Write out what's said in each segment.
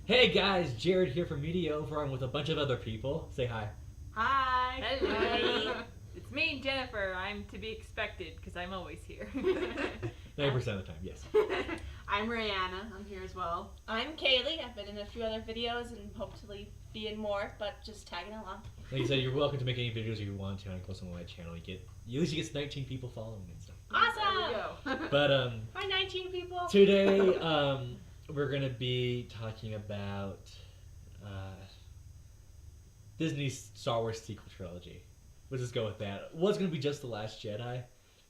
Hey guys, Jared here from Media Over. I'm with a bunch of other people. Say hi. Hi. Hello. It's me, Jennifer. I'm to be expected because I'm always here. 90% of the time, yes. I'm Rihanna. I'm here as well. I'm Kaylee. I've been in a few other videos and hopefully be in more, but just tagging along. Like you said, you're welcome to make any videos you want to on Close on my channel. You at least get 19 people following and stuff. Awesome! There we go. But Hi, 19 people. today we're gonna be talking about Disney's Star Wars Sequel Trilogy. Let's just go with that. It was gonna be just The Last Jedi,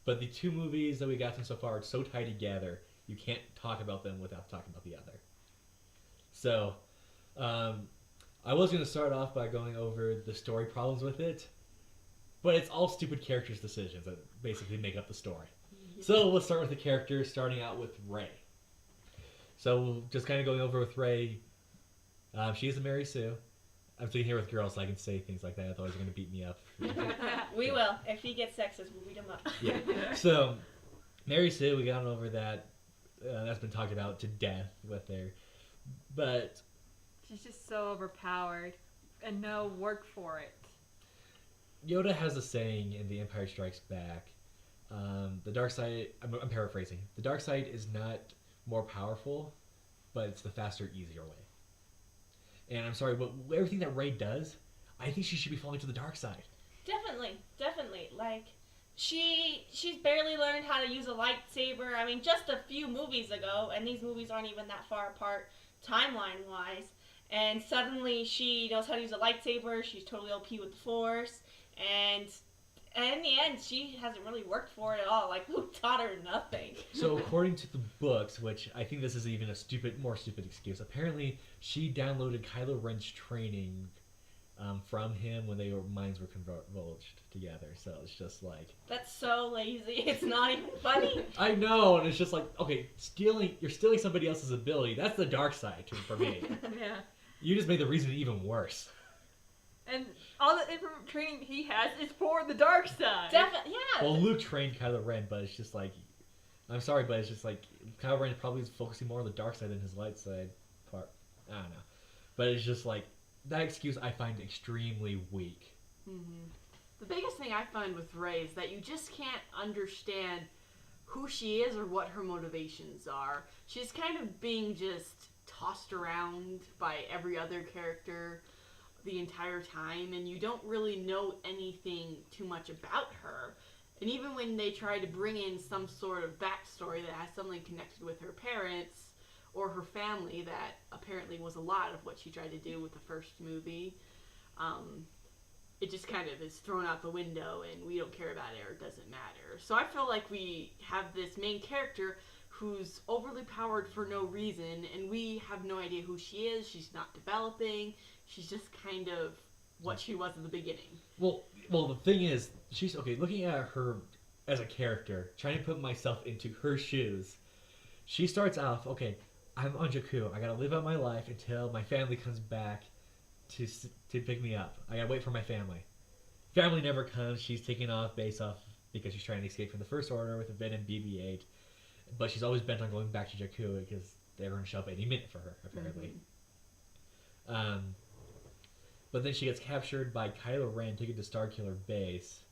but the two movies that we got from so far are so tied together, you can't talk about them without talking about the other. So, I was going to start off by going over the story problems with it, but it's all stupid characters' decisions that basically make up the story. So let's start with the characters, starting out with Rey. So just kind of going over with Rey, she is a Mary Sue. I'm sitting here with girls, so I can say things like that. Otherwise, they're going to beat me up. We will. If he gets sexist, we'll beat him up. Yeah. So, Mary Sue, we got over that. That's been talked about to death with her. But She's just so overpowered and no work for it. Yoda has a saying in The Empire Strikes Back. The dark side, I'm paraphrasing. The dark side is not more powerful, but it's the faster, easier way. And I'm sorry, but everything that Rey does, I think she should be falling to the dark side. Definitely. Like, she's barely learned how to use a lightsaber. I mean, just a few movies ago, and these movies aren't even that far apart timeline-wise. And suddenly she knows how to use a lightsaber. She's totally OP with the Force, and in the end, she hasn't really worked for it at all. Like, Luke taught her nothing. So according to the books, which I think this is even a more stupid excuse, apparently she downloaded Kylo Ren's training from him when their minds were converged together. So it's just like, That's so lazy. It's not even funny. I know, and it's just like, okay, you're stealing somebody else's ability. That's the dark side for me. Yeah. You just made the reason even worse. And all the training he has is for the dark side. Definitely, yeah. Well, Luke trained Kylo Ren, but it's just like, I'm sorry, but it's just like Kylo Ren probably is focusing more on the dark side than his light side part. I don't know, but it's just like that excuse I find extremely weak. Mm-hmm. The biggest thing I find with Rey is that you just can't understand who she is or what her motivations are. She's kind of being just tossed around by every other character the entire time, and you don't really know anything too much about her. And even when they try to bring in some sort of backstory that has something connected with her parents or her family, that apparently was a lot of what she tried to do with the first movie, it just kind of is thrown out the window and we don't care about it or it doesn't matter. So I feel like we have this main character who's overly powered for no reason, and we have no idea who she is. She's not developing. She's just kind of what she was in the beginning. Well, the thing is, she's okay. Looking at her as a character, trying to put myself into her shoes, she starts off, okay, I'm on Jakku. I gotta live out my life until my family comes back to pick me up. I gotta wait for my family. Family never comes. She's taking off base off because she's trying to escape from the First Order with Ben and BB-8. But she's always bent on going back to Jakku because they're going to show up any minute for her, apparently. Mm-hmm. But then she gets captured by Kylo Ren, taken to Starkiller Base,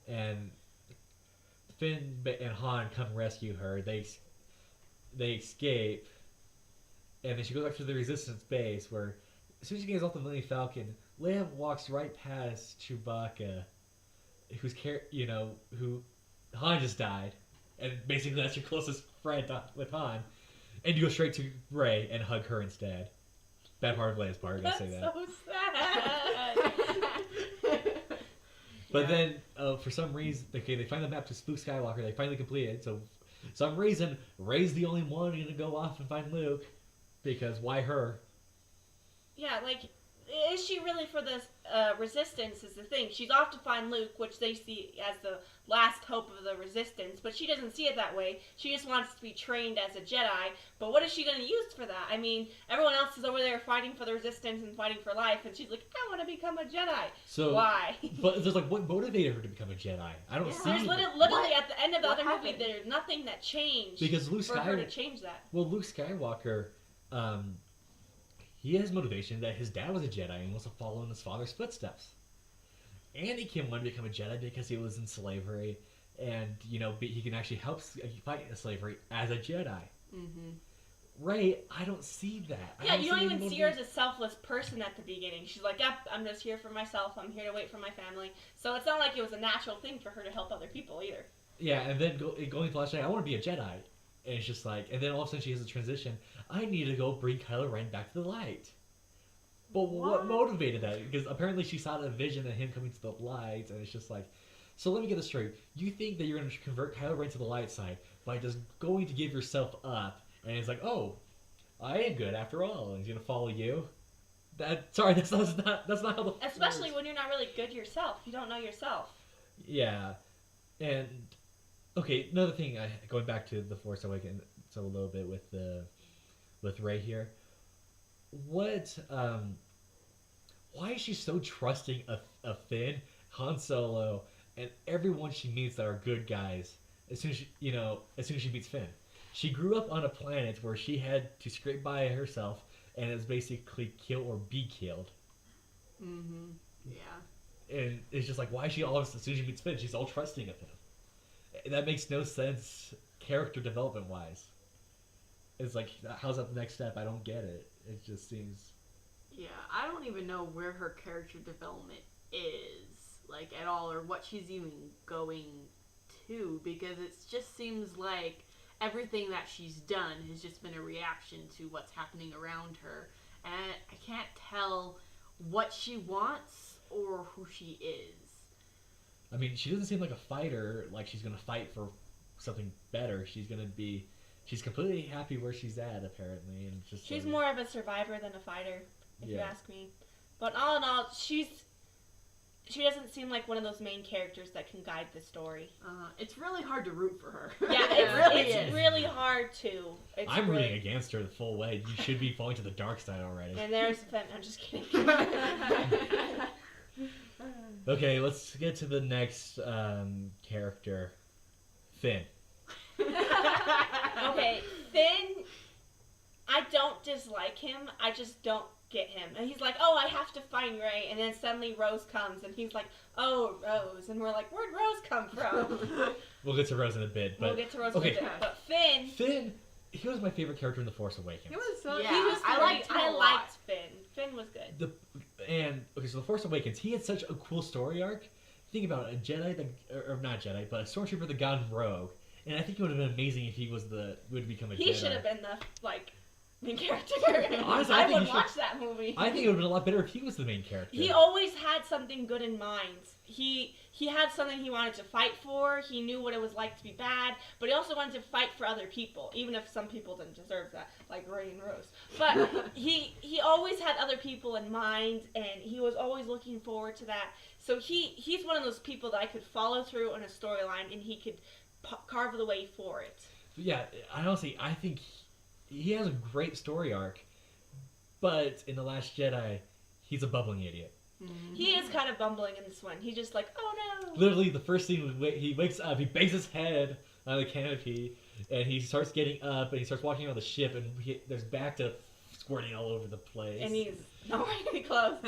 and Finn and Han come rescue her. They escape, and then she goes back to the Resistance base, where as soon as she gets off the Millennium Falcon, Leia walks right past Chewbacca, who Han just died. And basically that's your closest friend with Han. And you go straight to Rey and hug her instead. Bad part of Leia's part, I gotta say that. So sad. But then, for some reason, okay, they find the map to Luke Skywalker. They finally complete it. So, for some reason, Rey's the only one gonna go off and find Luke. Because why her? Yeah, like, is she really for the Resistance is the thing. She's off to find Luke, which they see as the last hope of the Resistance, but she doesn't see it that way. She just wants to be trained as a Jedi, but what is she going to use for that? I mean, everyone else is over there fighting for the Resistance and fighting for life, and she's like, I want to become a Jedi. So why? But there's like, what motivated her to become a Jedi? I don't see. There's literally at the end of the What other movie, happened? there's nothing that changed Because Luke for her to change that. Well, Luke Skywalker, he has motivation that his dad was a Jedi and wants to follow in his father's footsteps. Anakin wanted to become a Jedi because he was in slavery, and he can actually help fight slavery as a Jedi. Mm-hmm. Rey, I don't see that. Yeah, you don't even see her as a selfless person at the beginning. She's like, yep, I'm just here for myself. I'm here to wait for my family. So it's not like it was a natural thing for her to help other people either. Yeah, and then going to Last Jedi, I want to be a Jedi. And it's just like, and then all of a sudden she has a transition. I need to go bring Kylo Ren back to the light. But what motivated that? Because apparently she saw a vision of him coming to the light, and it's just like, so let me get this straight. You think that you're going to convert Kylo Ren to the light side by just going to give yourself up, and it's like, oh, I am good after all, and he's going to follow you? That's not how the... Especially when you're not really good yourself. You don't know yourself. Yeah. And, okay, another thing, going back to The Force Awakens a little bit with Rey here. Why is she so trusting of Finn, Han Solo, and everyone she meets that are good guys as soon as she meets Finn? She grew up on a planet where she had to scrape by herself, and it was basically kill or be killed. Mm-hmm. Yeah. And it's just like, why is she as soon as she meets Finn, she's all trusting of him? That makes no sense character development wise. It's like, how's that the next step? I don't get it. It just seems... Yeah, I don't even know where her character development is, like, at all, or what she's even going to, because it just seems like everything that she's done has just been a reaction to what's happening around her, and I can't tell what she wants or who she is. I mean, she doesn't seem like a fighter, like she's going to fight for something better. She's completely happy where she's at, apparently. And she's more of a survivor than a fighter, if you ask me. But all in all, she doesn't seem like one of those main characters that can guide the story. It's really hard to root for her. Yeah, it's really hard to. I'm rooting against her the full way. You should be falling to the dark side already. And there's Finn. I'm just kidding. Okay, let's get to the next character. Finn. Okay, Finn, I don't dislike him, I just don't get him. And he's like, oh, I have to find Rey, and then suddenly Rose comes, and he's like, oh, Rose, and we're like, where'd Rose come from? We'll get to Rose in a bit, but... We'll get to Rose in a bit, but Finn, he was my favorite character in The Force Awakens. He was so... Yeah, I liked Finn. Finn was good. So The Force Awakens, he had such a cool story arc. Think about it, a Jedi, or not Jedi, but a Stormtrooper that gone rogue. And I think it would have been amazing if he would become a Jedi. He should have been the, main character. Honestly, I would watch that movie. I think it would have been a lot better if he was the main character. He always had something good in mind. He had something he wanted to fight for. He knew what it was like to be bad, but he also wanted to fight for other people, even if some people didn't deserve that, like Rey and Rose. But he always had other people in mind, and he was always looking forward to that. So he's one of those people that I could follow through on a storyline, and he could carve the way for it. Yeah, I think he has a great story arc, but in The Last Jedi, he's a bumbling idiot. Mm-hmm. He is kind of bumbling in this one. He's just like, oh no. Literally, the first thing he wakes up, he bangs his head on the canopy, and he starts getting up, and he starts walking around the ship, and there's Bacta squirting all over the place. And he's not wearing clothes.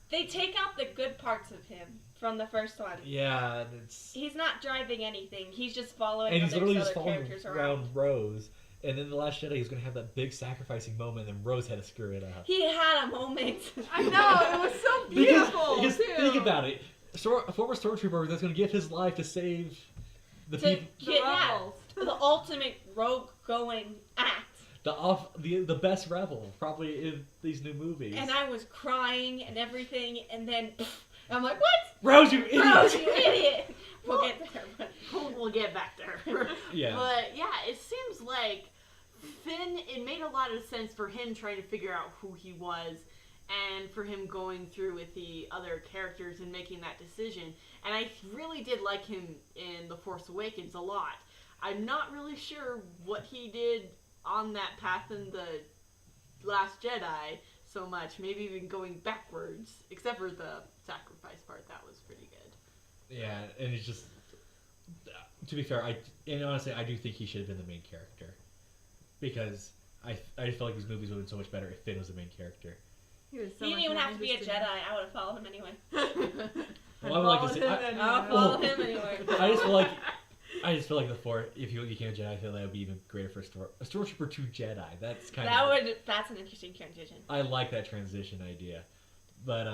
They take out the good parts of him from the first one. Yeah, he's not driving anything. He's just following and he's literally other just following characters around Rose. And then The Last Jedi, he's going to have that big sacrificing moment, and Rose had to screw it up. He had a moment. I know, it was so beautiful, because too. Think about it. A former stormtrooper that's going to give his life to save the people. The ultimate rogue-going act. The best rebel, probably, in these new movies. And I was crying and everything, and then I'm like, what? Rose, you idiot! Rose, you idiot! We'll get there. We'll get back there. Yeah. But, yeah, it seems like Finn, it made a lot of sense for him trying to figure out who he was, and for him going through with the other characters and making that decision. And I really did like him in The Force Awakens a lot. I'm not really sure what he did on that path in The Last Jedi so much. Maybe even going backwards, except for the sacrifice part. That was pretty good. Yeah, and it's just... To be fair, honestly, I do think he should have been the main character. Because I just felt like these movies would have been so much better if Finn was the main character. He was so He much didn't even more have to be a interesting. Jedi. I would have followed him anyway. Well, I would like to see. I would follow him anyway. I just feel like the Force. If you became a Jedi, I feel that would be even greater for a stormtrooper to Jedi. That's kind of That's an interesting transition. I like that transition idea. But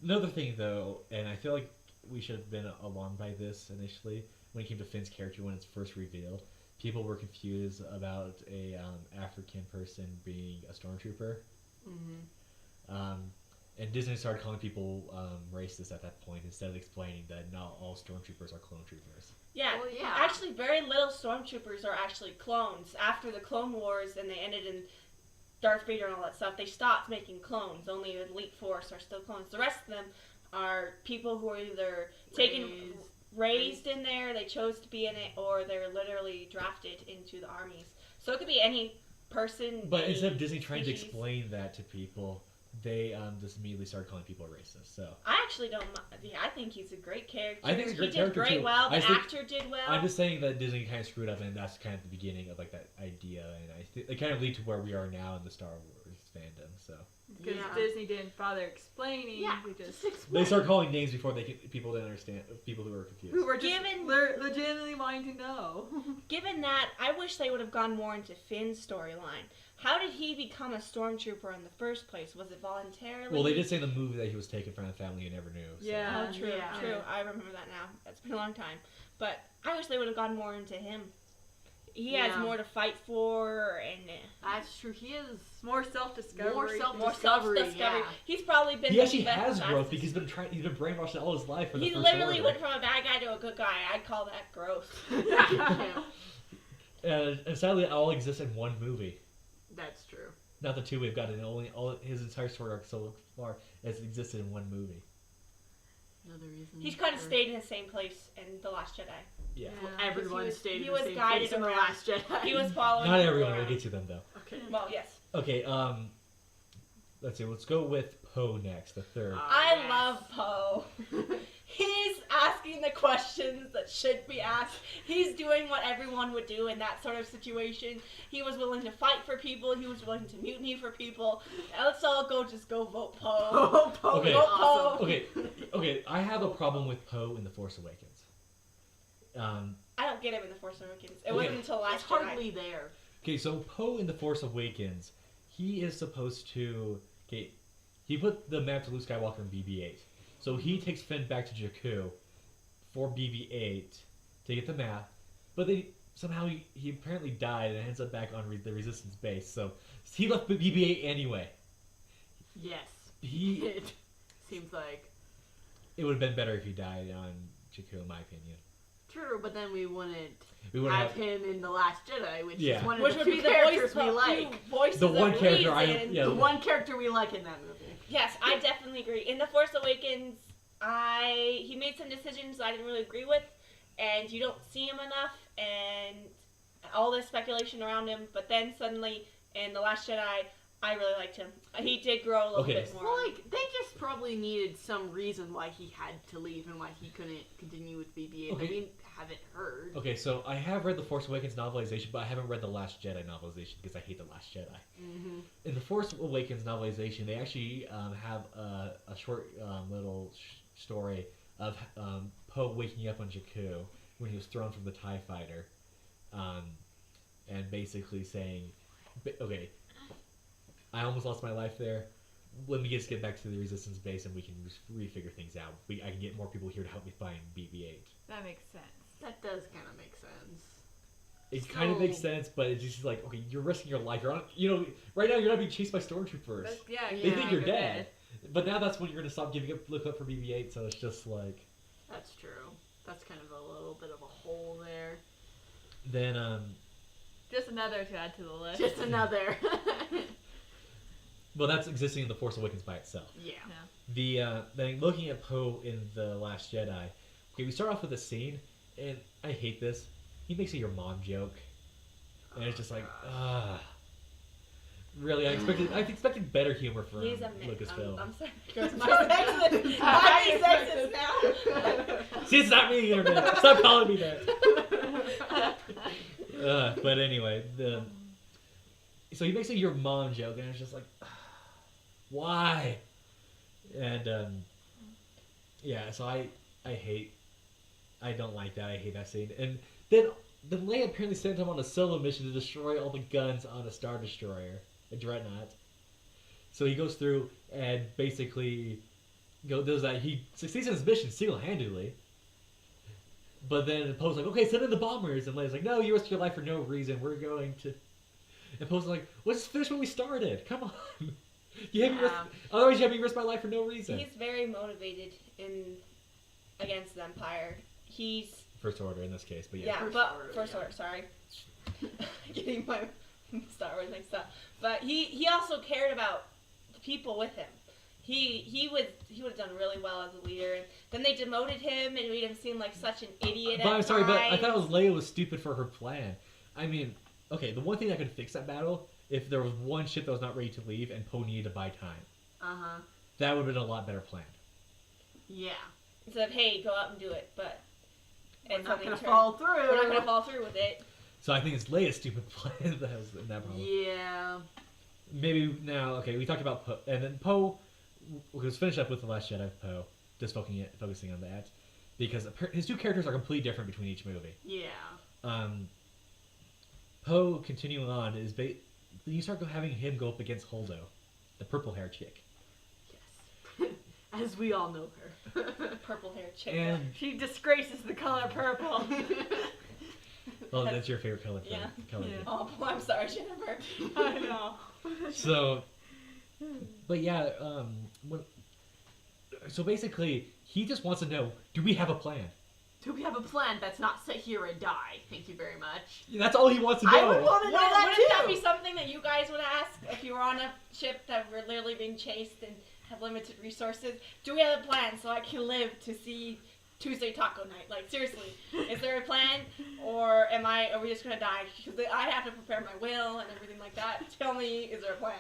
another thing though, and I feel like we should have been alarmed by this initially when it came to Finn's character when it's first revealed. People were confused about a African person being a stormtrooper. And Disney started calling people racist at that point instead of explaining that not all stormtroopers are clone troopers. Yeah, Well, yeah. actually, very little stormtroopers are actually clones. After the Clone Wars and they ended in Darth Vader and all that stuff, they stopped making clones. Only Elite Force are still clones. The rest of them are people who are either raised in there, they chose to be in it, or they're literally drafted into the armies. So it could be any person. But instead of Disney trying to species. explain that to people, they just immediately started calling people racist. So I actually don't. Yeah, I think he's a great character. I think he's a great he character, did great too. well. The I think- actor did well. I'm just saying that Disney kind of screwed up, and that's kind of the beginning of like that idea, and it kind of lead to where we are now in the Star Wars fandom. So Because Yeah. Disney didn't bother explaining. Yeah, We just they start calling names before people didn't understand. People who were confused. we were just Given- legitimately wanting to know. Given that, I wish they would have gone more into Finn's storyline. How did he become a stormtrooper in the first place? Was it voluntarily? Well, they did say in the movie that he was taken from a family you never knew. So. Yeah. Oh, true, Yeah. true. I remember that now. It's been a long time. But I wish they would have gone more into him. He has Yeah. more to fight for, and That's true. He is More self-discovery. more more self-discovery. self-discovery. Yeah. He's probably been. He the actually best has growth fastest. because he's been brainwashed all his life for the He First literally Order. went from a bad guy to a good guy. I'd call that growth. And sadly, it all exists in one movie. That's true. Not the two we've got. And only all his entire story arc so far has existed in one movie. Another reason. He's kind of for- stayed in the same place in The Last Jedi. Yeah. Well, Yeah. everyone He was- stayed he in was the same guided place in the around. Last Jedi. He was following. Not people everyone. We'll around. get to them though. Okay. Well, yes. Okay. Let's see. Let's go with Poe next, the third. I yes. love Poe. He's asking the questions that should be asked. He's doing what everyone would do in that sort of situation. He was willing to fight for people. He was willing to mutiny for people. Let's all just go vote Poe. Oh, Poe Okay. is awesome. Okay. I have a problem with Poe in The Force Awakens. I don't get him in The Force Awakens. It Okay. wasn't until It's Last Jedi. hardly there. Okay, so Poe in The Force Awakens, he is supposed to. Okay, he put the map to Luke Skywalker in BB-8, so he takes Finn back to Jakku for BB-8 to get the map, but then somehow he apparently died and ends up back on the Resistance base. So he left BB-8 anyway. Yes. He It seems like it would have been better if he died on Jakku, in my opinion. true, but then we wouldn't We would have have him in The Last Jedi, which Yeah. is one of Which the would few be the characters voice we like. voices The one of character I- reason. yeah. The one character we like in that movie. Yes, I definitely agree. In The Force Awakens, he made some decisions I didn't really agree with, and you don't see him enough, and all this speculation around him. But then suddenly, in The Last Jedi, I really liked him. He did grow a little Okay. bit more. Well, like, they just probably needed some reason why he had to leave and why he couldn't continue with BB-8 Okay. that we haven't heard. Okay, so I have read the Force Awakens novelization, but I haven't read the Last Jedi novelization because I hate the Last Jedi. Mm-hmm. In the Force Awakens novelization, they actually have a short little story of Poe waking up on Jakku when he was thrown from the TIE fighter, and basically saying, "Okay, I almost lost my life there. Let me just get back to the Resistance base, and we can refigure things out. I can get more people here to help me find BB-8." That makes sense. That does kind of make sense. It kind of makes So- sense, but it's just like, okay, you're risking your life. You're on, right now you're not being chased by stormtroopers. That's, yeah, They Yeah. think you're dead. But now that's when you're gonna stop look up for BB-8. So it's just like, That's true. That's kind of a little bit of a hole there. then Just another to add to the list. Just another. well, that's existing in the Force Awakens by itself. Yeah. Yeah. Then looking at Poe in the Last Jedi, okay, we start off with a scene, and I hate this. He makes a "your mom" joke, and it's just like, really, I expected better humor from He's a Lucasfilm. I'm sorry. Goes My my- sexist. I'm sexist now. See, it's not me, Internet. Stop calling me that. But anyway, So he makes a your mom joke, and it's just like, why? And yeah, so I don't like that. I hate that scene. And then Leia apparently sent him on a solo mission to destroy all the guns on a Star Destroyer, a Dreadnought. So he goes through and basically does that. He succeeds in his mission single-handedly. But then Poe's like, okay, send in the bombers. And Leia's like, no, you risked your life for no reason. We're going to... And Poe's like, let's finish when we started. Come on. Otherwise you have me risk my life for no reason. He's very motivated against the Empire. He's... First Order in this case, but yeah. First Order, sorry. Getting my Star Wars mixed up. But he also cared about the people with him. He would have done really well as a leader. And then they demoted him and made him seem like such an idiot. But I'm sorry, but I thought Leia was stupid for her plan. I mean, okay, the one thing that could fix that battle, if there was one ship that was not ready to leave and Poe needed to buy time. That would have been a lot better plan. Yeah. Instead of, hey, go out and do it, but... We're not going to fall through. We're not going to fall through with it. So I think it's Leia's stupid plan that was in that problem. Yeah. Maybe now, okay, we talked about Poe, and then Poe, let's finish up with The Last Jedi of Poe, just focusing on that, because his two characters are completely different between each movie. Yeah. Poe, continuing on, you start having him go up against Holdo, the purple-haired chick. Yes. As we all know her. Purple-haired chick. And She disgraces the color purple. well, that's your favorite color. Yeah. Color. Yeah. Oh, I'm sorry, Jennifer. I know. So, but yeah, so basically, he just wants to know, do we have a plan? Do we have a plan that's not sit here and die? Thank you very much. Yeah, that's all he wants to know. I would want to know that Wouldn't too. that be something that you guys would ask if you were on a ship that were literally being chased and have limited resources? Do we have a plan so I can live to see Tuesday Taco Night? Like, seriously, is there a plan? Or are we just going to die? Because I have to prepare my will and everything like that. Tell me, is there a plan?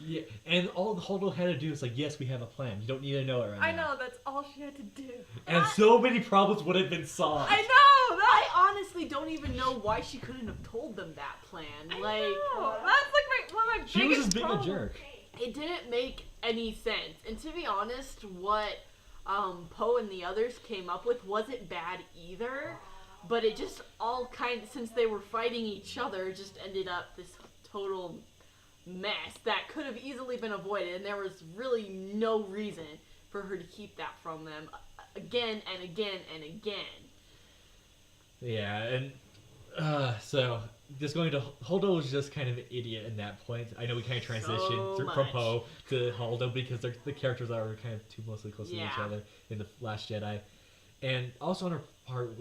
Yeah, and all the Holdo had to do is like, yes, we have a plan. You don't need to know it right now. I know, that's all she had to do. And so many problems would have been solved. I know! I honestly don't even know why she couldn't have told them that plan. I Like, know. That's like one of my She was biggest just being problems. a jerk. it didn't make any sense. And to be honest, what Poe and the others came up with wasn't bad either. But it just all since they were fighting each other, just ended up this total mess that could have easily been avoided. And there was really no reason for her to keep that from them again and again and again. Yeah, and so just going to Holdo was just kind of an idiot in that point. I know we kind of transitioned from much. Poe to Holdo because the characters are kind of too mostly close to each Yeah. other in The Last Jedi. And also on our part,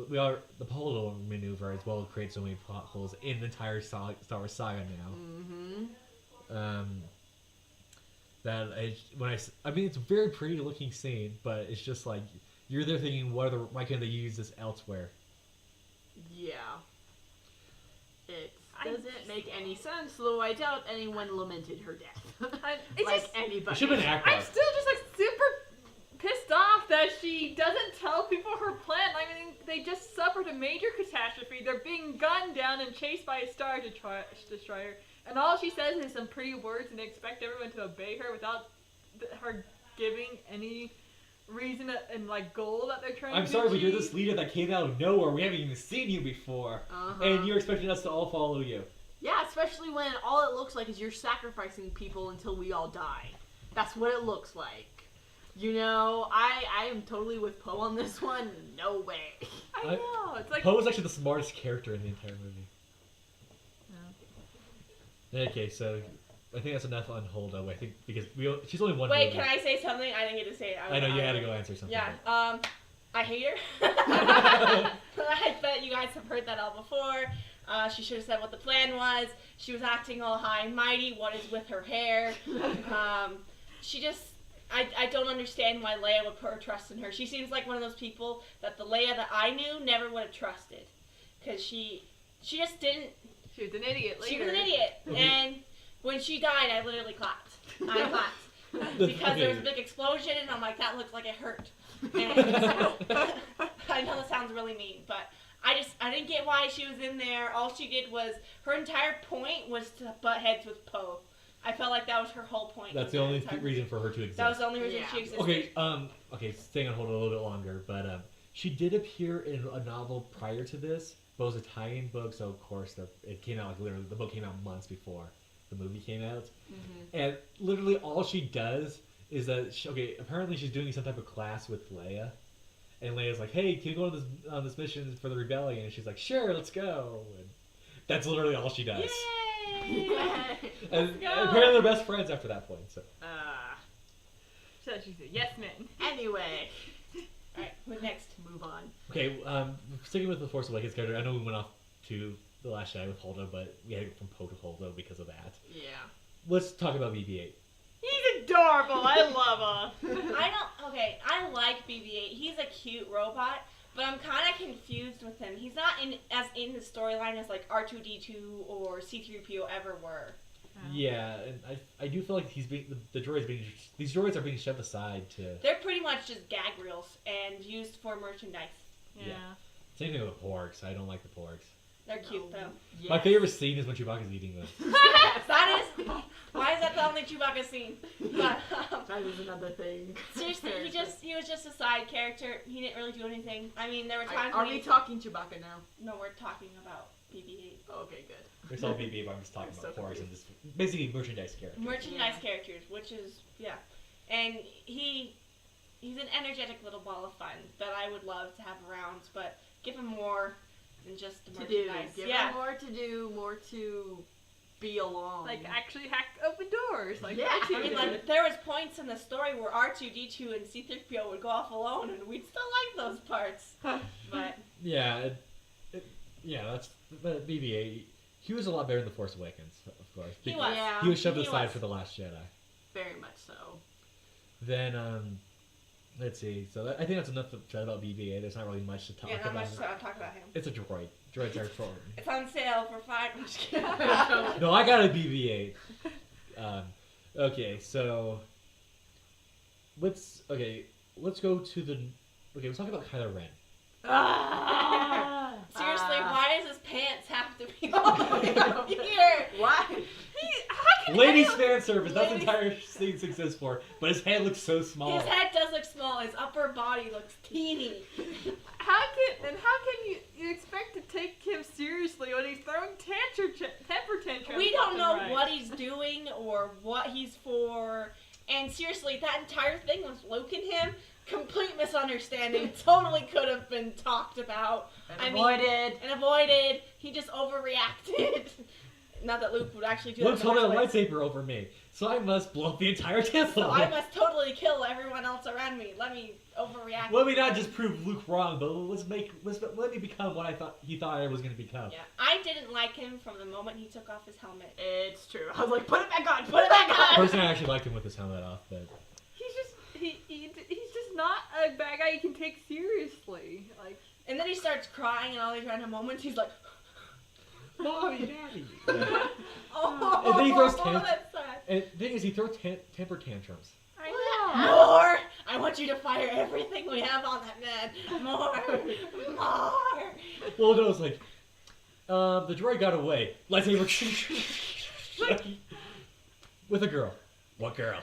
the Holdo maneuver as well creates so many plot holes in the entire Star Wars saga now. Mm-hmm. I mean, it's a very pretty looking scene, but it's just like you're there thinking, why can't they use this elsewhere? Yeah. It doesn't make any sense, though I doubt anyone lamented her death. It's like just- anybody. It should have been Akbar. I'm still just like super pissed off that she doesn't tell people her plan. I mean, they just suffered a major catastrophe. They're being gunned down and chased by a Star Destroyer. And all she says is some pretty words and they expect everyone to obey her without her giving any reason and like goal that they're trying I'm to sorry, but you're achieve. this leader that came out of nowhere. We haven't even seen you before. Uh-huh. And you're expecting us to all follow you. Yeah, especially when all it looks like is you're sacrificing people until we all die. That's what it looks like. You know, I am totally with Poe on this one. No way. I know. It's like Poe was actually the smartest character in the entire movie. Yeah. Okay, so I think that's enough on Holdo. I think because she's only one. Wait, movie. can I say something? I didn't get to say it. I know you had to go answer something. Yeah. I hate her. I bet you guys have heard that all before. She should have said what the plan was. She was acting all high and mighty. What is with her hair? She just... I don't understand why Leia would put her trust in her. She seems like one of those people that the Leia that I knew never would have trusted. Because she just didn't... She was an idiot later. She was an idiot. And when she died, I literally clapped. I clapped. Because there was a big explosion, and I'm like, that looks like it hurt. And I know that sounds really mean, but I didn't get why she was in there. All she did was, her entire point was to butt heads with Poe. I felt like that was her whole point. That's the only reason for her to exist. That was the only reason she existed. Okay, staying on hold a little bit longer, but she did appear in a novel prior to this, but it was a tie-in book, so of course it came out, like, literally, the book came out months before the movie came out. And literally all she does is that, apparently she's doing some type of class with Leia, and Leia's like, hey, can you go on this mission for the rebellion? And she's like, sure, let's go. And that's literally all she does. Yay! And apparently they're best friends after that point, so. So she's a yes man. Anyway. Alright, what next? Move on. Okay, sticking with the Force Awakens character, I know we went off to The Last Jedi with Holdo, but we had to go from Poe to Holdo because of that. Yeah. Let's talk about BB-8. He's adorable. I love him. I like BB-8. He's a cute robot, but I'm kind of confused with him. He's not as in the storyline as like R2-D2 or C-3PO ever were. Yeah, and I do feel like these droids are being shoved aside to. They're pretty much just gag reels and used for merchandise. Yeah. Same thing with the porgs. I don't like the porgs. They're cute though. Yes. My favorite scene is when Chewbacca's eating them. That is. Why is that the only Chewbacca scene? But That is another thing. seriously, he was just a side character. He didn't really do anything. I mean, there were times. Are when we talking Chewbacca now? No, we're talking about BB-8. Okay, good. It's all BB, but I'm just talking I'm about so porgs and just basically merchandise characters. Merchandise characters, which is and he's an energetic little ball of fun that I would love to have around, but give him more than just the To do. merchandise. Give him more to do, more to be along. Like actually hack open doors. Like Yeah. R2 I mean, did. like, there was points in the story where R2-D2 and C-3PO would go off alone, and we'd still like those parts. But Yeah, that's BB-8. He was a lot better in The Force Awakens, of course. He because was. Yeah. He was shoved He aside was. for The Last Jedi. Very much so. Then, let's see. So I think that's enough to chat about BB-8. There's not really much to talk yeah, not about. much to talk about him. It's a droid. Droids are fun. It's on sale for $5. No, I got a BB-8. Okay, so let's go to the. Okay, let's talk about Kylo Ren. Seriously, why does his pants have to be all the way up here? Why? Ladies fan service. That's Ladies- entire scene exists for. But his head looks so small. His head does look small. His upper body looks teeny. How can you expect to take him seriously when he's throwing temper tantrums? We don't left know and right? what he's doing or what he's for. And seriously, that entire thing was Luke and him. Complete misunderstanding. Totally could have been talked about. Avoided. He just overreacted. Not that Luke would actually do that. Luke's in the holding a first place. lightsaber over me, so I must blow up the entire temple. So I must totally kill everyone else around me. Let me overreact. Let me not just prove Luke wrong, but let me become what he thought I was going to become. Yeah, I didn't like him from the moment he took off his helmet. It's true. I was like, put it back on. Put it back on. Personally, I actually liked him with his helmet off, but He's just not a bad guy you can take seriously. Like, And then he starts crying in all these random moments. He's like, Mommy, Daddy. oh, And then he throws that's sad. And the thing is, he throws temper tantrums. I know. More! I want you to fire everything we have on that man. More! More! Well, it was like, the droid got away. Lightsaber. With a girl. What girl?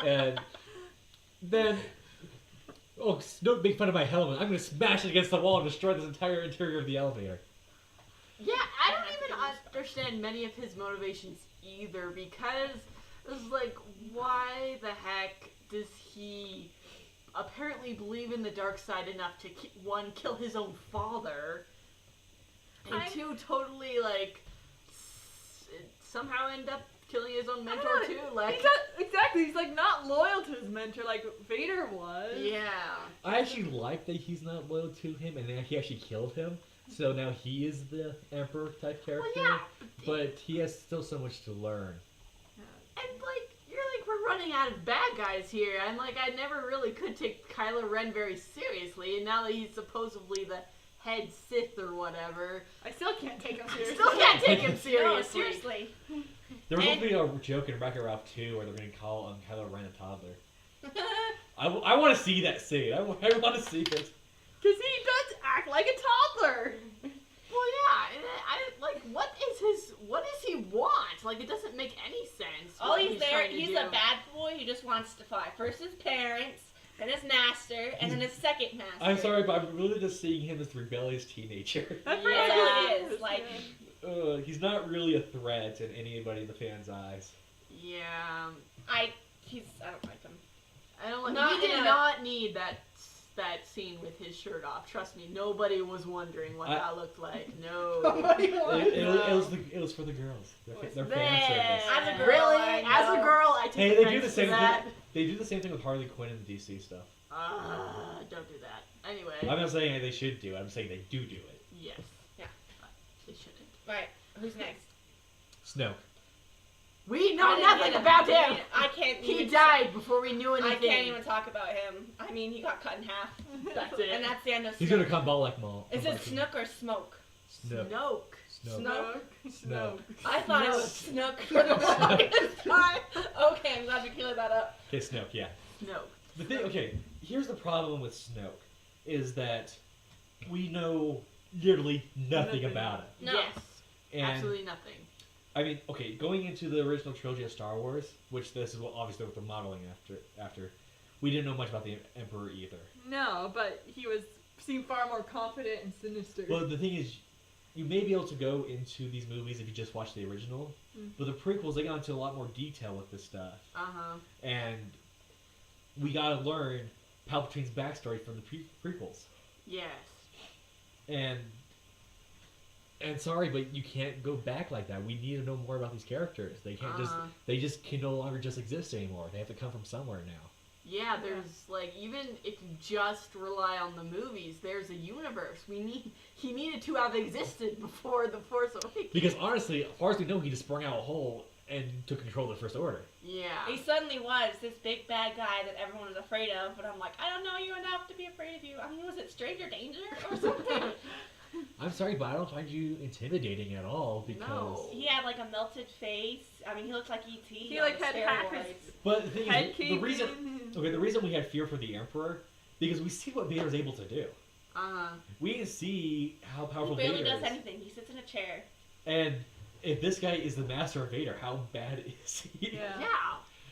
And then, don't make fun of my helmet. I'm going to smash it against the wall and destroy this entire interior of the elevator. Yeah, I don't even understand many of his motivations either, because it's like, why the heck does he apparently believe in the dark side enough to, one, kill his own father, and two, totally, like, somehow end up killing his own mentor too? Like, Exactly. He's like not loyal to his mentor like Vader was. yeah. I actually like that he's not loyal to him and he actually killed him. So now he is the Emperor type character. Well, yeah, But he has still so much to learn. and like, you're like, we're running out of bad guys here, and like, I never really could take Kylo Ren very seriously, and now that he's supposedly the head Sith or whatever, I still can't take him seriously. still can't take him No, seriously. seriously. There was going to be a joke in Wreck-It Ralph 2 where they're going to call Kylo Ren a toddler. I want to see that scene. I want to see it. Because he does act what does he want? Like, it doesn't make any sense. All what he's there, trying to he's do. a bad boy who just wants to fight. First his parents, then his master, and then his second master. I'm sorry, but I'm really just seeing him as the rebellious teenager. That's Yeah, pretty it good. is. Like, He's not really a threat in anybody in the fans' eyes. Yeah. I don't like him. I don't like. Not We did in a- not need that scene with his shirt off. Trust me, nobody was wondering what that looked like. No. It was for the girls. Their fan service. As a girl, Really? I As a know. girl, I take Hey, they do offense the to same that. thing. They do the same thing with Harley Quinn and the DC stuff. Don't do that. Anyway. I'm not saying they should do it. I'm saying they do it. Yes. Yeah. They shouldn't. Right. Who's next? Snoke. We know I didn't nothing get- about him. I can't. He even- died before we knew anything. I can't even talk about him. I mean, he got cut in half. That's it. And that's the end of. He's Snoke. gonna come ball like Maul. Is it Snook or Smoke? Snoke. Snoke. Snoke. Snoke. I thought it was Snook for the longest time. Okay, I'm glad we cleared that up. Okay, Snoke. Yeah. Snoke. The thing. Okay. Here's the problem with Snoke, is that we know literally nothing Nothing. about it. No. Yes. And Absolutely nothing. I mean, okay, going into the original trilogy of Star Wars, which this is obviously what they're modeling after, we didn't know much about the Emperor either. No, but he seemed far more confident and sinister. Well, the thing is, you may be able to go into these movies if you just watch the original, but the prequels, they got into a lot more detail with this stuff. And we gotta learn Palpatine's backstory from the prequels. Yes. And sorry, but you can't go back like that. We need to know more about these characters. They can't they just can no longer just exist anymore. They have to come from somewhere now. Yeah, there's like, even if you just rely on the movies, there's a universe. He needed to have existed before the Force Awakens. Because honestly, as far as we know, he just sprung out a hole and took control of the First Order. Yeah. He suddenly was this big bad guy that everyone was afraid of, but I'm like, I don't know you enough to be afraid of you. I mean, was it Stranger Danger or something? I'm sorry, but I don't find you intimidating at all because. No. He had like a melted face. I mean, he looked like E.T. He, on like, had half his steroids. But the thing head is, caved the reason we had fear for the Emperor, because we see what Vader's able to do. We can see how powerful He barely Vader does is. anything. He sits in a chair. And if this guy is the master of Vader, how bad is he? Yeah. Yeah.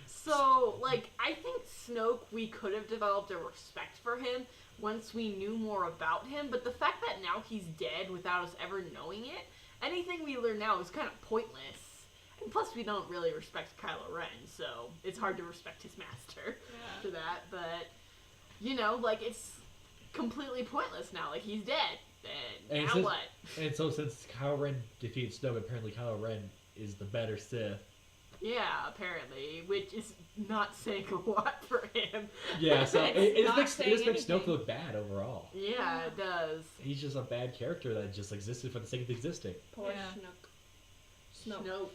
So, like, I think Snoke, we could have developed a respect for him once we knew more about him, but the fact that now he's dead without us ever knowing it, anything we learn now is kind of pointless. And plus, we don't really respect Kylo Ren, so it's hard to respect his master for that, but, you know, like, it's completely pointless now. Like, he's dead. And now what? And so since Kylo Ren defeated Snoke, apparently Kylo Ren is the better Sith. Yeah, apparently, which is not saying a lot for him. Yeah, so It's it not just makes saying Snoke anything. look bad overall. Yeah, it does. He's just a bad character that just existed for the sake of existing. Poor Yeah. Snoke.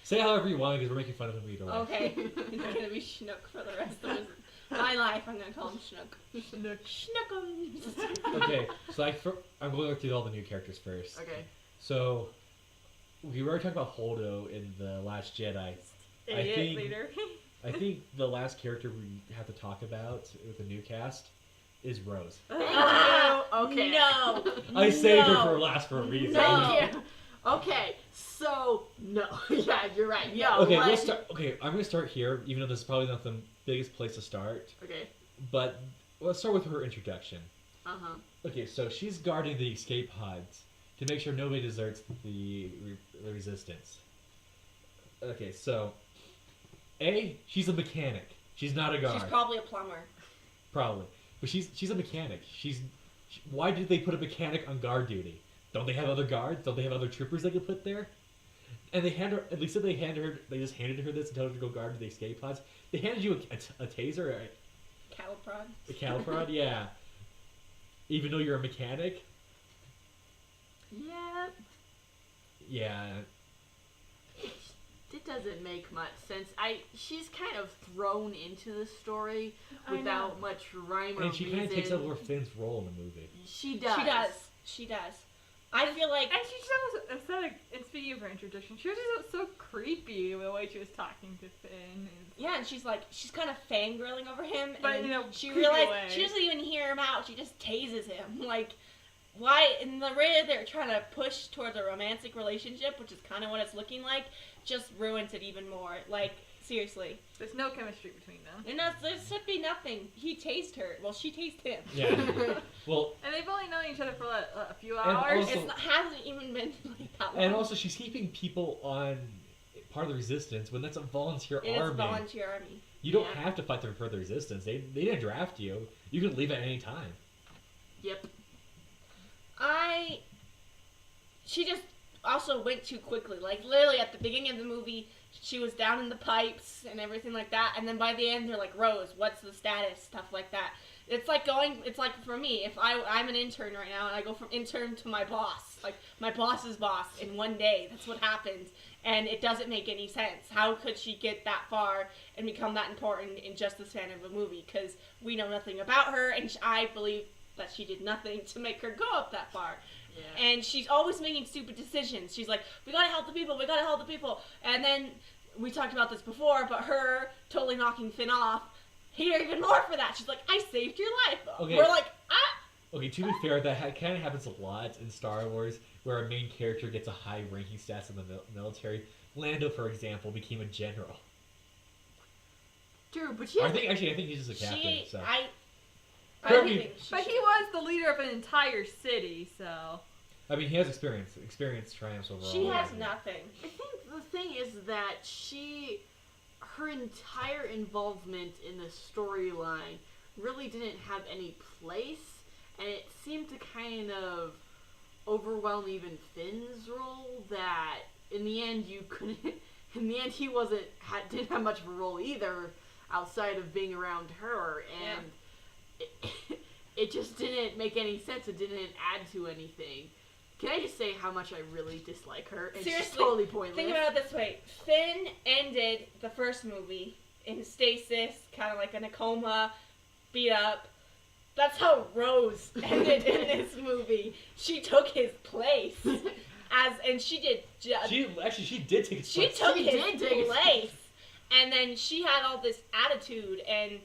Say however you want, because we're making fun of him either way. Okay. He's gonna be Schnook for the rest of my life. I'm gonna call him Schnook. Schnookums. Okay, so I'm going through all the new characters first. Okay. So, we already talked about Holdo in The Last Jedi. Idiot think- leader. I think the last character we have to talk about with the new cast is Rose. Thank you. Okay. No. I saved her No. for last for a reason. No. Thank you. Okay, so no, yeah, you're right. Yeah. Okay, like, let's start. Okay, I'm gonna start here, even though this is probably not the biggest place to start. Okay. But let's start with her introduction. Okay. So she's guarding the escape pods to make sure nobody deserts the resistance. Okay, so she's a mechanic. She's not a guard. She's probably a plumber. Probably, but she's a mechanic. Why did they put a mechanic on guard duty? Don't they have other guards? Don't they have other troopers they could put there? And they hand her. At least if they just handed her this and told her to go guard the escape pods. They handed you a taser, Cattle prod. a cattle prod, yeah. Even though you're a mechanic, Yeah. yeah. It doesn't make much sense. She's kind of thrown into the story I without much rhyme or And she reason. kind of takes over Finn's role in the movie. She does. She does. I feel like And she just was, and speaking of her introduction, she was just so creepy the way she was talking to Finn. yeah, and she's kind of fangirling over him, But and in a she creepy realized way. she doesn't even hear him out. She just tases him. Like, why in the way they're trying to push towards a romantic relationship, which is kind of what it's looking like, just ruins it even more. Like, seriously. There's no chemistry between them. And there should be nothing. He tased her. Well, she tased him. Yeah. Well, And they've only known each other for a few And hours. also- Hasn't even been like that long. and also she's keeping people on part of the resistance when that's a volunteer It is army. a volunteer army. You don't Yeah. have to fight for the resistance. They didn't draft you. You can leave at any time. Yep. She just also went too quickly. Like, literally at the beginning of the movie, she was down in the pipes and everything like that. And then by the end, they're like, Rose, what's the status? Stuff like that. It's like for me, if I'm an intern right now and I go from intern to my boss, like my boss's boss in one day, that's what happens. And it doesn't make any sense. How could she get that far and become that important in just the span of a movie? Because we know nothing about her, and I believe that she did nothing to make her go up that far. Yeah. And she's always making stupid decisions. She's like, we gotta help the people, we gotta help the people. And then, we talked about this before, but her totally knocking Finn off, hate her even more for that. She's like, I saved your life. Okay. We're like, ah! Okay, to be fair, that kind of happens a lot in Star Wars, where a main character gets a high ranking status in the military. Lando, for example, became a general. True, but she I has think he's just a captain. So. I Kirby- think she But should- he was the leader of an entire city, so... I mean, he has experience. Experience triumphs overall. She has nothing. I think the thing is that her entire involvement in the storyline really didn't have any place, and it seemed to kind of overwhelm even Finn's role. That in the end you couldn't. In the end, he didn't have much of a role either, outside of being around her, and it just didn't make any sense. It didn't add to anything. Can I just say how much I really dislike her? And she's Seriously, totally pointless. Think about it this way. Finn ended the first movie in stasis, kind of like in a coma, beat up. That's how Rose ended in this movie. She took his place. And she did... She did take. She took She his did take his place. And then she had all this attitude, and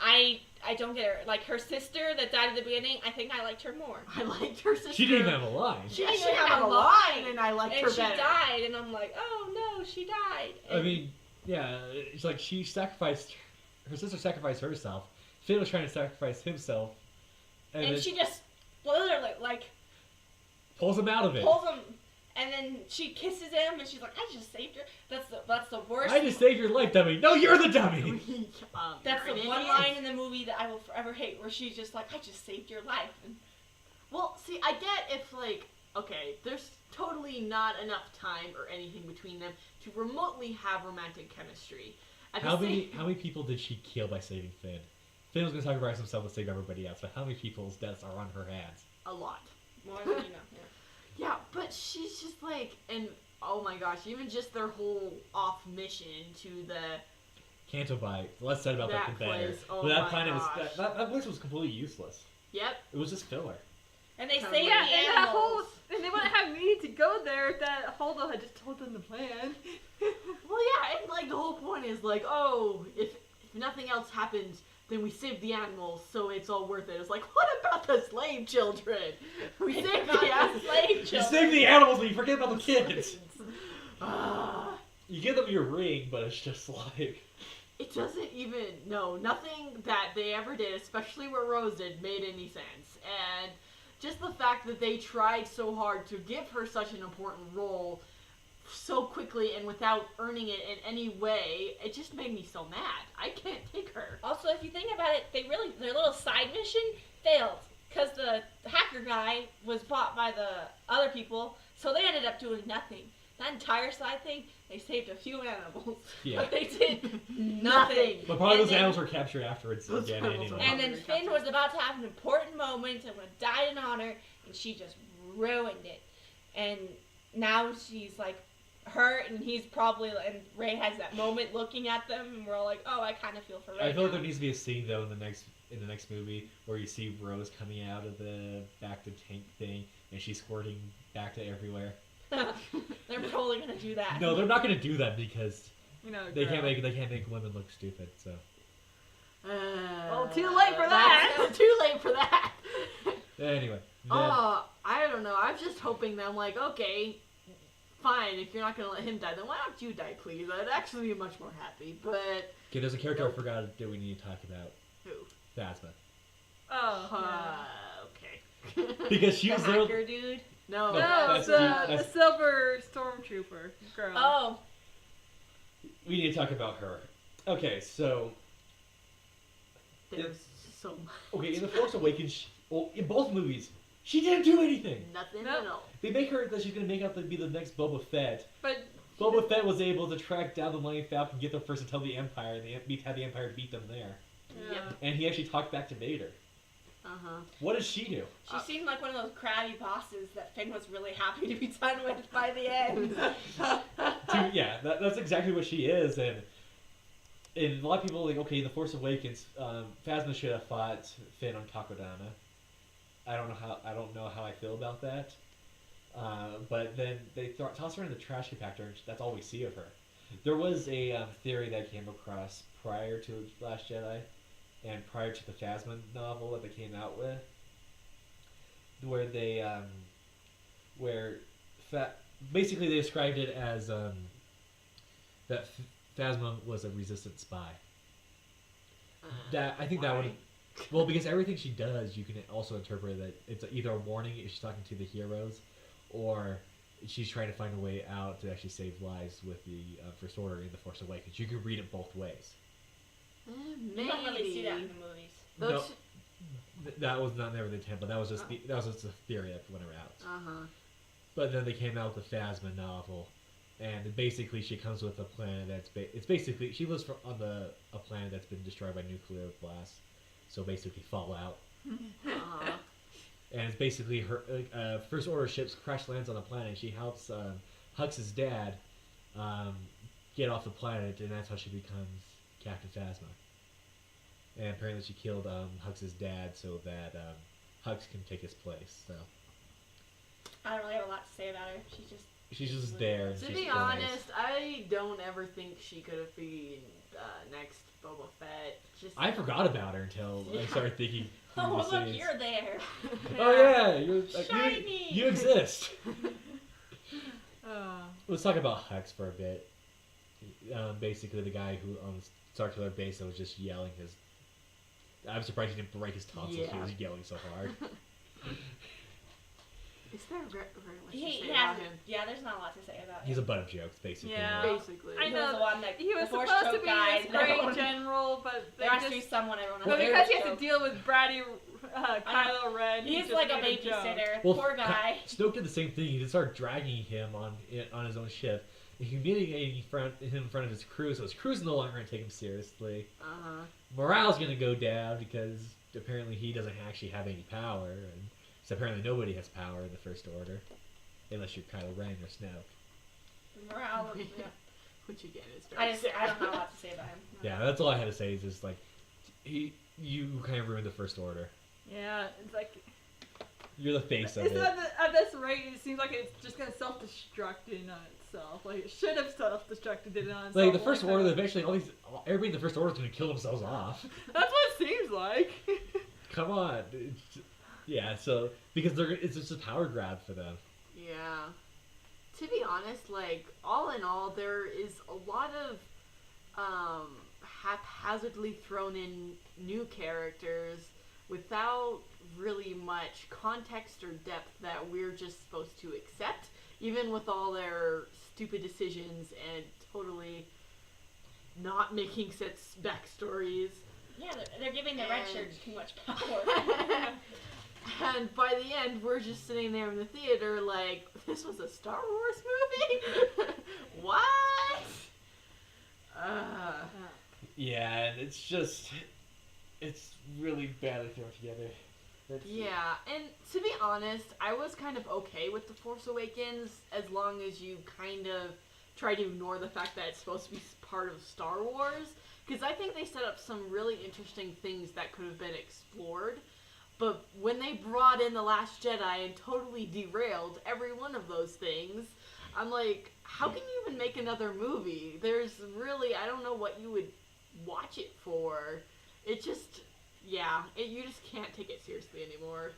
I don't get her. Like, her sister that died at the beginning, I think I liked her more. I liked her sister. She didn't even have a line. She didn't didn't even have a line, and I liked And her she better. died, and I'm like, oh no, she died. I mean, yeah, it's like she sacrificed. Her sister sacrificed herself. Finn was trying to sacrifice himself, and And then she just literally, like, pulls him out of it. pulls him, and then she kisses him, and she's like, I just saved her. That's the worst. I just saved your life, dummy. No, you're the dummy. That's You're the an one idiot. line in the movie that I will forever hate, where she's just like, I just saved your life. And Well, see, I get if, like, okay, there's totally not enough time or anything between them to remotely have romantic chemistry. At the How same- many people did she kill by saving Finn? Finn was gonna sacrifice himself to save everybody else, but how many people's deaths are on her hands? A lot. more than you know. Yeah. Yeah, but she's just like, and oh my gosh, even just their whole off mission to the Canto Bite. Less said about that, That the better. place, oh but that my planet was gosh. that place was completely useless. yep. It was just filler. And they Kinda saved Yeah, the and that whole... animals. And they wouldn't have needed to go there if that Holdo had just told them the plan. Well, yeah, and like the whole point is like, oh, if nothing else happens, then we saved the animals, so it's all worth it. It's like, what about the slave children? We saved Not the the animals. slave You children. save the animals, but you forget about the kids. Ah. You give them your ring, but it's just like It doesn't even, no, nothing that they ever did, especially what Rose did, made any sense. And just the fact that they tried so hard to give her such an important role so quickly and without earning it in any way, it just made me so mad. I can't take her. Also, if you think about it, their little side mission failed because the hacker guy was bought by the other people, so they ended up doing nothing. That entire side thing, they saved a few animals, yeah. but they did nothing. But probably And those then- animals were captured afterwards Those again animals anyway. were- And then Finn was about to have an important moment and would have died in honor, and she just ruined it. And now she's like hurt, and he's probably, and Ray has that moment looking at them, and we're all like, oh, I kind of feel for Ray. I feel like now. there needs to be a scene though in the next movie where you see Rose coming out of the back to tank thing and she's squirting back to everywhere. They're probably gonna do that. No, they're not gonna do that because You know, they girl. can't make women look stupid. So Well, too late for that. Too late for that. anyway, I don't know. I was just hoping that I'm like, okay, fine. If you're not gonna let him die, then why don't you die, please? I'd actually be much more happy. But Okay, there's a character I forgot that we need to talk about. who? Phasma. Oh. Okay. Because she The was hacker dude. No. No, No, that's the silver stormtrooper girl. Oh. We need to talk about her. Okay, so There's so much. okay, in The Force Awakens, well, in both movies, she didn't do anything. Nothing Nope. at all. They make her that she's gonna make out to be the next Boba Fett. But Boba Fett was able to track down the Millennium Falcon, get them first to tell the Empire, and have the Empire beat them there. yeah. Yep. And he actually talked back to Vader. Uh-huh. What does she do? She seemed like one of those crabby bosses that Finn was really happy to be done with by the end. Yeah, that's exactly what she is, and a lot of people are like, okay, in The Force Awakens, Phasma should have fought Finn on Takodana. I don't know how I feel about that. But then they toss her in the trash compactor, and that's all we see of her. There was a theory that I came across prior to Last Jedi, and prior to the Phasma novel that they came out with, where they basically they described it as that Phasma was a resistance spy. That I think that would. Why? Well, because everything she does, you can also interpret that it's either a warning if she's talking to the heroes, or she's trying to find a way out to actually save lives with the First Order in The Force Awakens. You can read it both ways. Maybe. You don't really see that in the movies. Those. That was not never the intent, but that was just a theory that went around. Uh-huh. But then they came out with the Phasma novel, and basically she comes with a planet it's basically she lives on a planet that's been destroyed by nuclear blast, so basically Fallout. Uh-huh. And it's basically her First Order ships crash lands on the planet. And she helps Hux's dad get off the planet, and that's how she becomes Captain Phasma. And apparently she killed Hux's dad so that Hux can take his place. So I don't really have a lot to say about her. she's just there. And To she's be still nice. honest, I don't ever think she could have been next Boba Fett. Just I forgot about her until I started thinking. through Oh, the look, scenes. you're there. Oh yeah, you're Shiny. you exist. Oh. Let's talk about Hux for a bit. Basically, the guy who on the Starkiller base that was just yelling his. I'm surprised he didn't break his tonsils. Yeah. He was yelling so hard. Is there very much to He say has, about him? yeah, there's not a lot to say about him. He's a butt of jokes, basically. Yeah. Basically. I He know was the one that He was the Force supposed to choke be guy. this great general, but they There has to be just. someone everyone has But to because he choke. has to deal with Bratty, Kylo Ren, He's just like a made joke. babysitter. Well, Poor guy. Snoke did the same thing. He just started dragging him on his own ship, and humiliating him in front of his crew. So his crew's no longer going to take him seriously. Uh-huh. Morale's going to go down because apparently he doesn't actually have any power, and so apparently nobody has power in the First Order, unless you're Kylo Ren or Snoke. Morale. Yeah. Which again is I very just sad. I don't have a lot to say about him. Yeah, that's all I had to say. Is just like you kind of ruined the First Order. Yeah, it's like. You're the face of It's it. at this rate, it seems like it's just gonna self-destruct in on itself. Like it should have self-destructed in on itself. Like the First long Order, time. eventually everybody in the First Order is going to kill themselves off. That's what it seems like. Come on, yeah. So because it's just a power grab for them. Yeah. To be honest, like, all in all, there is a lot of haphazardly thrown in new characters without really much context or depth that we're just supposed to accept, even with all their stupid decisions and totally not making sense backstories. Yeah, they're giving the red shirts too much power. And by the end, we're just sitting there in the theater like, this was a Star Wars movie? What? Yeah, and it's really badly thrown together. Yeah, and to be honest, I was kind of okay with The Force Awakens as long as you kind of try to ignore the fact that it's supposed to be part of Star Wars. Because I think they set up some really interesting things that could have been explored. But when they brought in The Last Jedi and totally derailed every one of those things, I'm like, how can you even make another movie? There's really, I don't know what you would watch it for. It just, yeah, you just can't take it seriously anymore.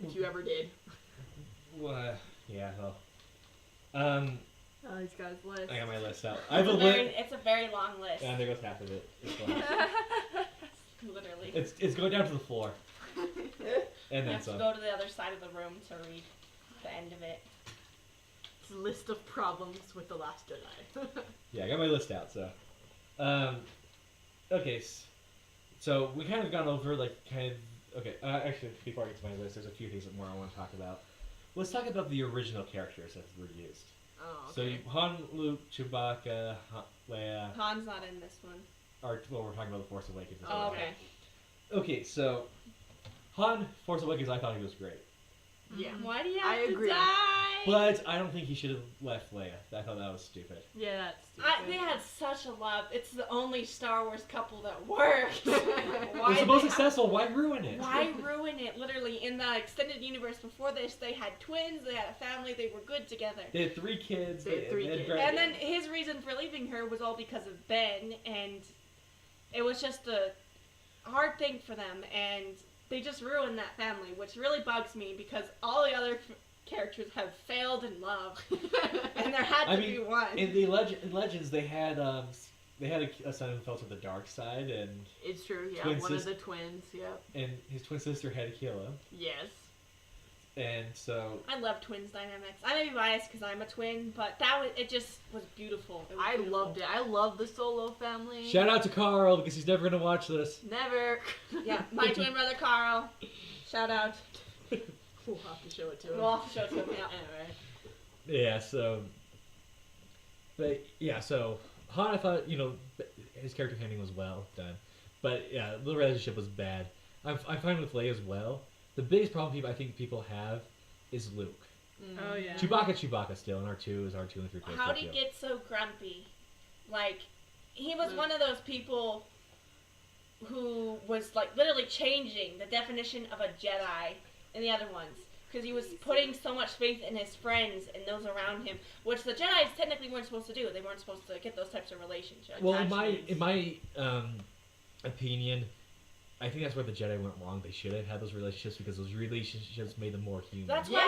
If you ever did. Yeah, well. Oh, he's got his list. I got my list out. I have a list. It's a very long list. And there goes half of it. It's fine. Literally. It's going down to the floor. And You then have to some. go to the other side of the room to read the end of it. It's a list of problems with The Last Jedi. Yeah, I got my list out, so. Okay, so we kind of gone over, like, okay, actually, before I get to my list, there's a few things more I want to talk about. Let's talk about the original characters that were used. Oh, So okay. Han, Luke, Chewbacca, Leia, Han's not in this one. we're talking about The Force Awakens. as Oh, well. okay. Okay, so Han, Force Awakens, I thought he was great. Yeah. Why do you I have to agree. die? But I don't think he should have left Leia. I thought that was stupid. Yeah, that's stupid. They had such a love. It's the only Star Wars couple that worked. It was the most successful. Why ruin it? Why ruin it? Literally, in the extended universe before this, they had twins, they had a family, they were good together. They had 3 kids. They had 3 kids. And then his reason for leaving her was all because of Ben, and it was just a hard thing for them, and they just ruined that family, which really bugs me because all the other characters have failed in love, and there had to be one. In the in Legends, they had a son who fell to the dark side, and It's true, yeah. Twin One sis- of the twins, yep. and his twin sister had to kill him, Yes. and so I love twins dynamics. I may be biased because I'm a twin, but it just was beautiful. It was I beautiful. loved it. I love the Solo family. shout out to Carl because he's never gonna watch this. Never. Yeah, my twin brother Carl. Shout out. We'll have to show it to him. We'll have to show it to him. Yeah. Anyway. Yeah, so Han, I thought his character handling was well done, but yeah, the relationship was bad. I'm fine with Leia as well. The biggest problem I think people have is Luke. Oh, yeah. Chewbacca still, and R2 is R2 and 3 How did he get so grumpy? Like, he was one of those people who was like literally changing the definition of a Jedi in the other ones. Because he was putting so much faith in his friends and those around him, which the Jedi technically weren't supposed to do. They weren't supposed to get those types of relationships. Well, in my opinion, I think that's where the Jedi went wrong. They should have had those relationships because those relationships made them more human. That's Yeah,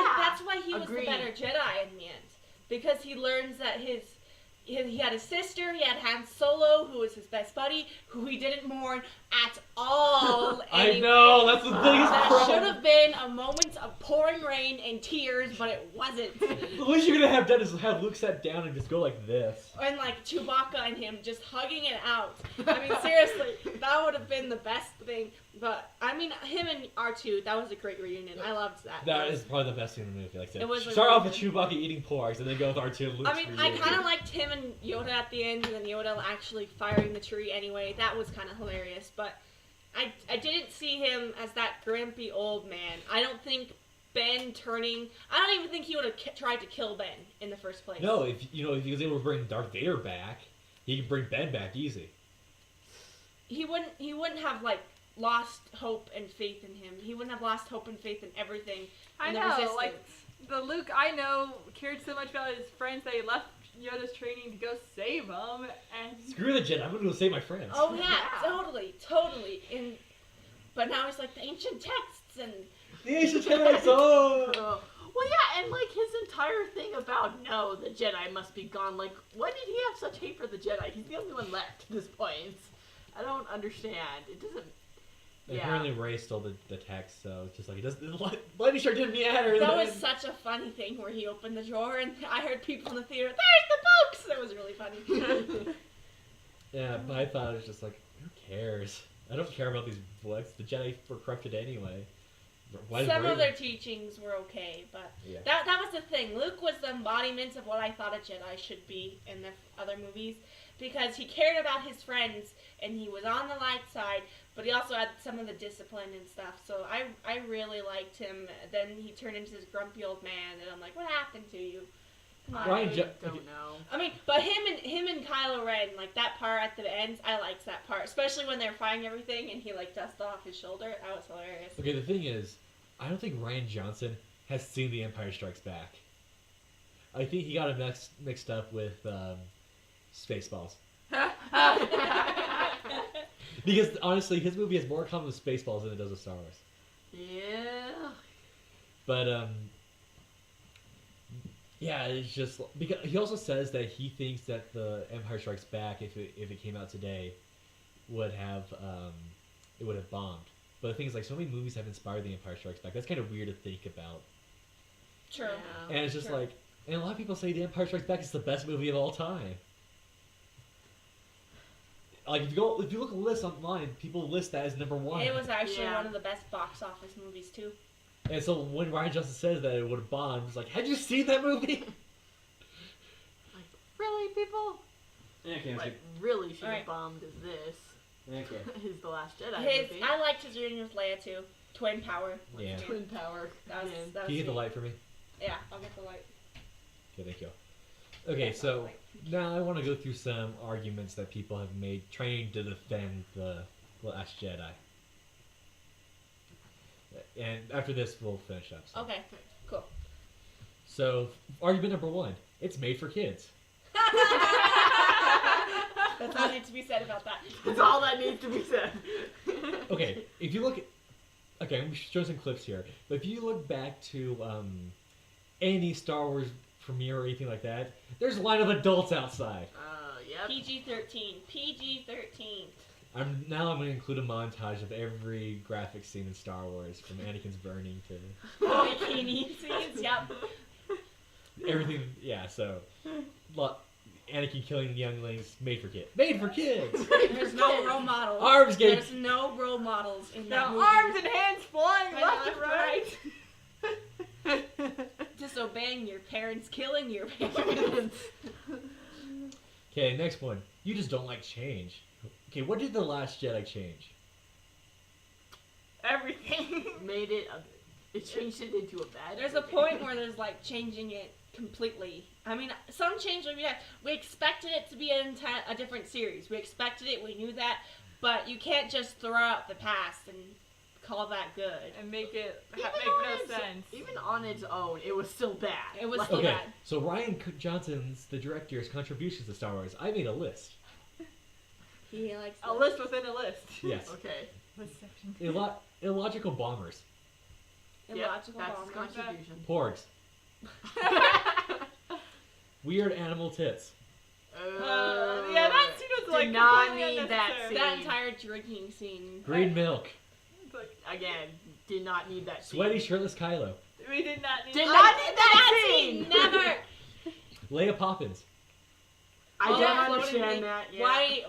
why he was agreed. the better Jedi in the end. Because he learns that he had his sister, he had Han Solo, who was his best buddy, who he didn't mourn at all. I know, that's the biggest That problem. should have been a moment of pouring rain and tears, but it wasn't. The least you're gonna have done is have Luke sat down and just go like this. And like Chewbacca and him just hugging it out. I mean, seriously, that would have been the best thing. But I mean, him and R2, that was a great reunion. I loved that. That is probably the best scene in the movie. Like I said, It was start really off with good. Chewbacca eating porgs, and then go with R2 and Luke's I mean, I reunion. kind of liked him and Yoda at the end, and then Yoda actually firing the tree anyway. That was kind of hilarious, but I didn't see him as that grumpy old man. I don't think Ben turning... I don't even think he would have tried to kill Ben in the first place. No, if he was able to bring Darth Vader back, he could bring Ben back easy. He wouldn't have, like, lost hope and faith in him. He wouldn't have lost hope and faith in everything. I And the know, resistance. like, the Luke I know cared so much about his friends that he left Yoda's training to go save him, and... Screw the Jedi, I'm gonna go save my friends. Oh yeah, Yeah. totally. But now he's like the ancient texts and The ancient Jedi, oh! Well, yeah, and like his entire thing about no, the Jedi must be gone. Like, why did he have such hate for the Jedi? He's the only one left at this point. I don't understand. It doesn't. Yeah. Apparently Rey stole the text, so it's just like, it doesn't. Lightning Shark didn't matter. that then. was such a funny thing where he opened the drawer and I heard people in the theater, "There's the books!" That was really funny. Yeah, but I thought it was just like, who cares? I don't care about these books. The Jedi were corrupted anyway. Why did Some Rey- of their teachings were okay, but Yeah. that was the thing. Luke was the embodiment of what I thought a Jedi should be in the other movies, because he cared about his friends and he was on the light side, but he also had some of the discipline and stuff. So I really liked him. Then he turned into this grumpy old man, and I'm like, what happened to you? Come on. Ryan I Jo- don't know. I mean, but him and Kylo Ren, like that part at the end, I liked that part, especially when they're fighting everything and he like dusted off his shoulder. That was hilarious. Okay, the thing is, I don't think Ryan Johnson has seen The Empire Strikes Back. I think he got it mixed up with Spaceballs. Because honestly, his movie has more in common with Spaceballs than it does with Star Wars. Yeah. But yeah, it's just because he also says that he thinks that the Empire Strikes Back, if it came out today, would have it would have bombed. But the thing is, like, so many movies have inspired the Empire Strikes Back. That's kind of weird to think about. True. Yeah. And it's just True. like, and a lot of people say the Empire Strikes Back is the best movie of all time. Like if you look at the list online, people list that as number one. It was actually Yeah. one of the best box office movies too. And so when Ryan Johnson says that it would have bombed, it's like, had you seen that movie? Like, really, people? Okay, Like, really should have Alright. bombed is this. okay. Is The Last Jedi movie. I liked his union with Leia too. Twin power. Yeah. Twin Power. That was, Man. that was Can you get the sweet. light for me? Yeah, I'll get the light. Okay, thank you. Okay, so now I want to go through some arguments that people have made trying to defend the Last Jedi. And after this, we'll finish up. So. Okay, cool. So, argument number one, it's made for kids. That's all needs to be said about that. That's all that needs to be said. Okay, if you look at... Okay, I'm showing some clips here. But if you look back to any Star Wars premiere or anything like that, there's a line of adults outside. Yep. PG-13. PG-13. I'm going to include a montage of every graphic scene in Star Wars, from Anakin's burning to Bikini scenes, yep. everything. Yeah, so Anakin killing younglings, made for kids. Made for kids. There's no role models. Arms game. There's no role models in that Now movie. arms and hands flying Right, left and right. Disobeying your parents, killing your parents. Okay, next one. You just don't like change. Okay, what did The Last Jedi change? Everything. Made it. It changed it into a bad. There's a movie. point where there's like changing it completely. I mean, some change would be nice. We expected it to be a different series. We expected it. We knew that, but you can't just throw out the past and call that good. And make it Even make on no its- sense. Even on its own, it was still bad. It was Like, still Okay, bad. so Ryan Johnson's, the director's contributions to Star Wars, I made a list. He likes A list within a list. Yes. Okay. List section. Illogical bombers. illogical Yep, that's his bombers. contribution. Porgs. Weird animal tits. Yeah, that scene was like did not completely need that unnecessary. scene. That entire drinking scene. Green milk. It's like, Again, did not need that scene. Sweaty shirtless Kylo. we did not need. Did that. not need that scene. Never. Leia Poppins. I Oh, don't that understand floating that. Yeah. Why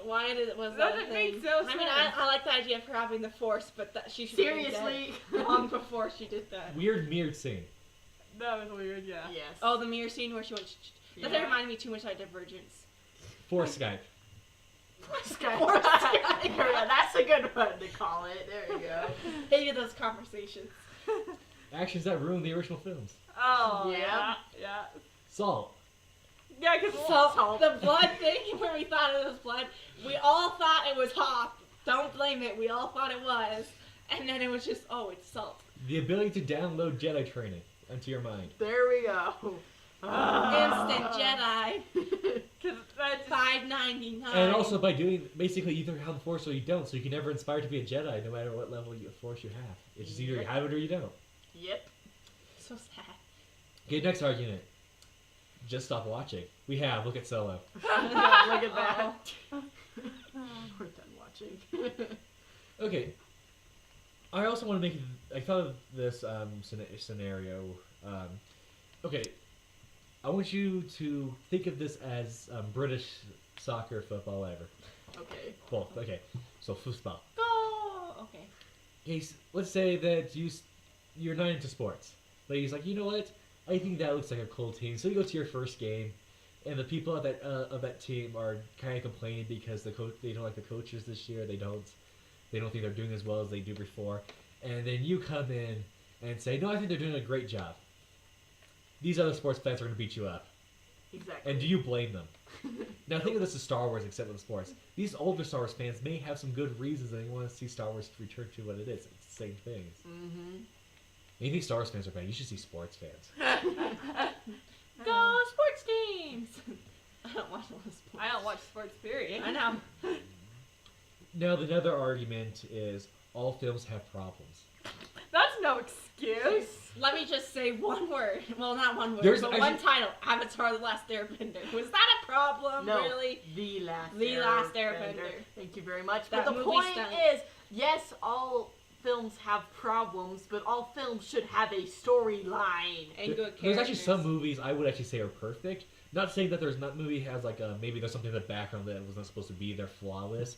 was that a Doesn't thing? make no I mean, sense. I like the idea of her having the Force, but that she should have been Seriously? dead long before she did that. Weird mirrored scene. That was weird. Yeah. Yes. Oh, the mirror scene where she went. That Yeah. reminded me too much of Divergence. Force Skype. Skype. Force Skype. There we go. That's a good one to call it. There you go. Hated those conversations. Actions that ruined the original films. Oh Yeah. yeah. Yeah. Salt. Yeah, because So the blood thing, where we thought it was blood, we all thought it was Hoth. Don't blame it. We all thought it was, and then it was just, oh, it's salt. The ability to download Jedi training into your mind. There we go. Instant Jedi, because that's $5.99. And also by doing, basically either have the Force or you don't, so you can never inspire to be a Jedi no matter what level of Force you have. It's just either you have it or you don't. Yep. So sad. Okay, next argument. Just stop watching. We have, look at Solo. Look at that. We're done watching. Okay. I also want to make, I thought of this scenario. Okay. I want you to think of this as British soccer, football, whatever. Okay. Both. Okay. So football. Go. Okay. Okay, let's say that you're not into sports, but he's like, you know what? I think that looks like a cool team. So you go to your first game, and the people of that team are kind of complaining because they don't like the coaches this year. They don't think they're doing as well as they do before. And then you come in and say, no, I think they're doing a great job. These other sports fans are going to beat you up. Exactly. And do you blame them? Now think of this as Star Wars, except with sports. These older Star Wars fans may have some good reasons they want to see Star Wars return to what it is. It's the same things. Mm-hmm. You think Star Wars fans are bad? You should see sports fans. Go sports teams. I don't watch a lot of sports. I don't watch sports. Period. I know. Now, the other argument is all films have problems. That's no excuse. excuse. Let me just say one word. Well, not one word, There's but actually- one title. Avatar: The Last Airbender. Was that a problem? No. Really? The Last The Last Airbender. Thank you very much. That But the movie point stunk. is, yes, all films have problems, but all films should have a storyline. And good characters. There's actually some movies I would actually say are perfect. Not saying that there's not movie has like maybe there's something in the background that was not supposed to be there flawless,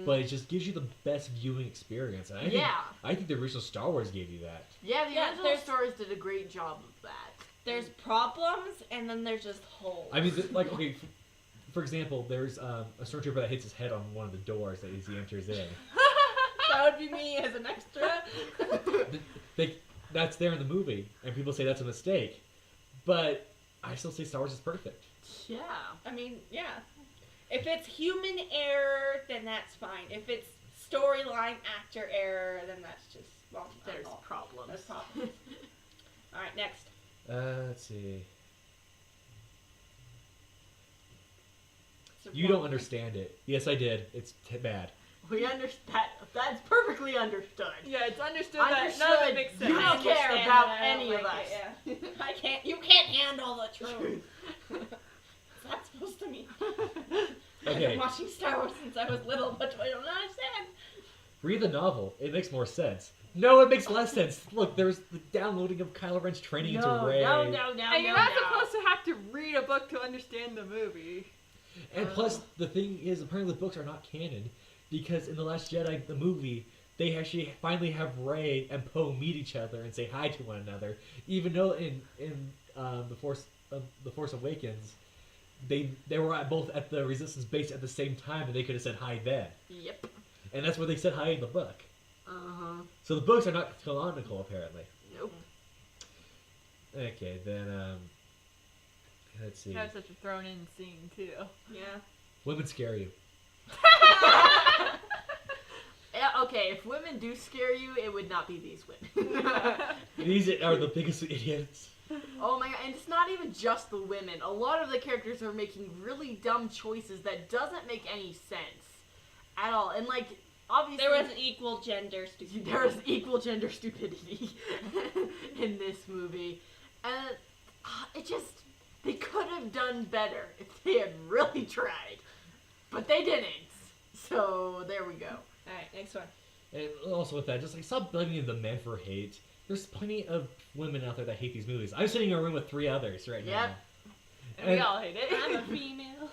but it just gives you the best viewing experience. And I think the original Star Wars gave you that. Yeah, the Yeah, original there's- stories did a great job of that. There's problems, and then there's just holes. I mean, like okay, for example, there's a stormtrooper that hits his head on one of the doors as he enters in. That would be me as an extra. That's there in the movie, and people say that's a mistake, but I still say Star Wars is perfect. Yeah. I mean, yeah. If it's human error, then that's fine. If it's storyline actor error, then that's just, well, There's problems. There's problems. Alright, next. Let's see. So You one- don't understand it. Yes, I did. It's bad. We understand. That's perfectly understood. Yeah, it's understood that none of Understood. it makes You sense. don't I care understand about that I don't any of like us. it, yeah. You can't handle the truth. What's that supposed to mean? I've Okay. been watching Star Wars since I was little, but I don't understand. Read the novel. It makes more sense. No, it makes less sense. Look, there's the downloading of Kylo Ren's training into Rey. No. And you're not supposed to have to read a book to understand the movie. And plus, the thing is, apparently the books are not canon, because in The Last Jedi, the movie, they actually finally have Rey and Poe meet each other and say hi to one another. Even though in the Force Awakens, they were both at the Resistance base at the same time, and they could have said hi then. Yep. And that's where they said hi in the book. Uh-huh. So the books are not canonical, apparently. Nope. Okay, then let's see. Have such a thrown in scene too. Yeah. Women scare you. Yeah, okay, if women do scare you, it would not be these women. These are the biggest idiots. Oh my god, and it's not even just the women. A lot of the characters are making really dumb choices that doesn't make any sense at all. And like, obviously There was equal gender stupidity. there was equal gender stupidity in this movie. And it just, they could have done better if they had really tried. But they didn't. So there we go. Alright, next one. And also with that, just like stop blaming the men for hate. There's plenty of women out there that hate these movies. I'm sitting in a room with 3 others right Yep. now. And we all hate it. I'm a female.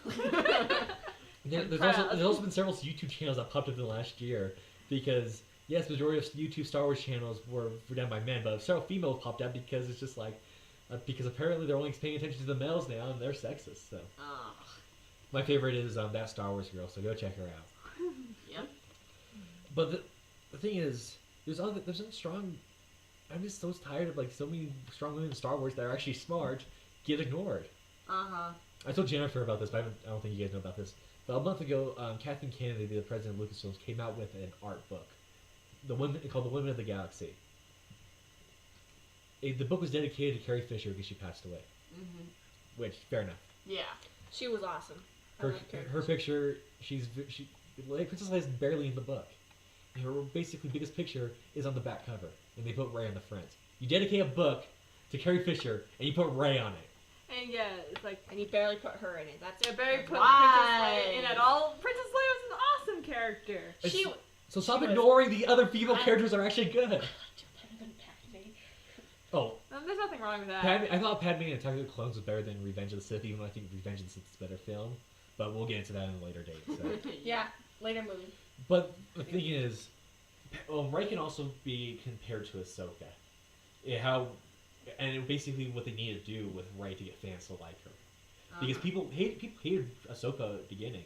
There's also been several YouTube channels that popped up in the last year because yes, majority of YouTube Star Wars channels were done by men, but several females popped up because it's just like because apparently they're only paying attention to the males now and they're sexist. So Ugh. my favorite is that Star Wars girl. So go check her out. Yep. But the thing is, there's some strong. I'm just so tired of like so many strong women in Star Wars that are actually smart get ignored. Uh-huh. I told Jennifer about this, but I don't think you guys know about this. But a month ago, Kathleen Kennedy, the president of Lucasfilms, came out with an art book, called "The Women of the Galaxy." The book was dedicated to Carrie Fisher because she passed away. Mm-hmm. Which, fair enough. Yeah. She was awesome. I Her loved her. her picture, Princess Leia's barely in the book. Her basically biggest picture is on the back cover, and they put Rey on the front. You dedicate a book to Carrie Fisher, and you put Rey on it. And yeah, it's like And you barely put her in it. That's yeah, Barry put Why? Princess Leia in at all. Princess Leia was an awesome character. She So stop was- ignoring the other female I- characters that are actually good. I liked her better than Padme. Oh, There's nothing wrong with that. I thought Padme and Attack of the Clones was better than Revenge of the Sith, even though I think Revenge of the Sith is a better film. But we'll get into that in a later date. So. Yeah, later movie. But the thing is, Rey can also be compared to Ahsoka. And basically what they need to do with Rey to get fans to like her. Because people hated Ahsoka in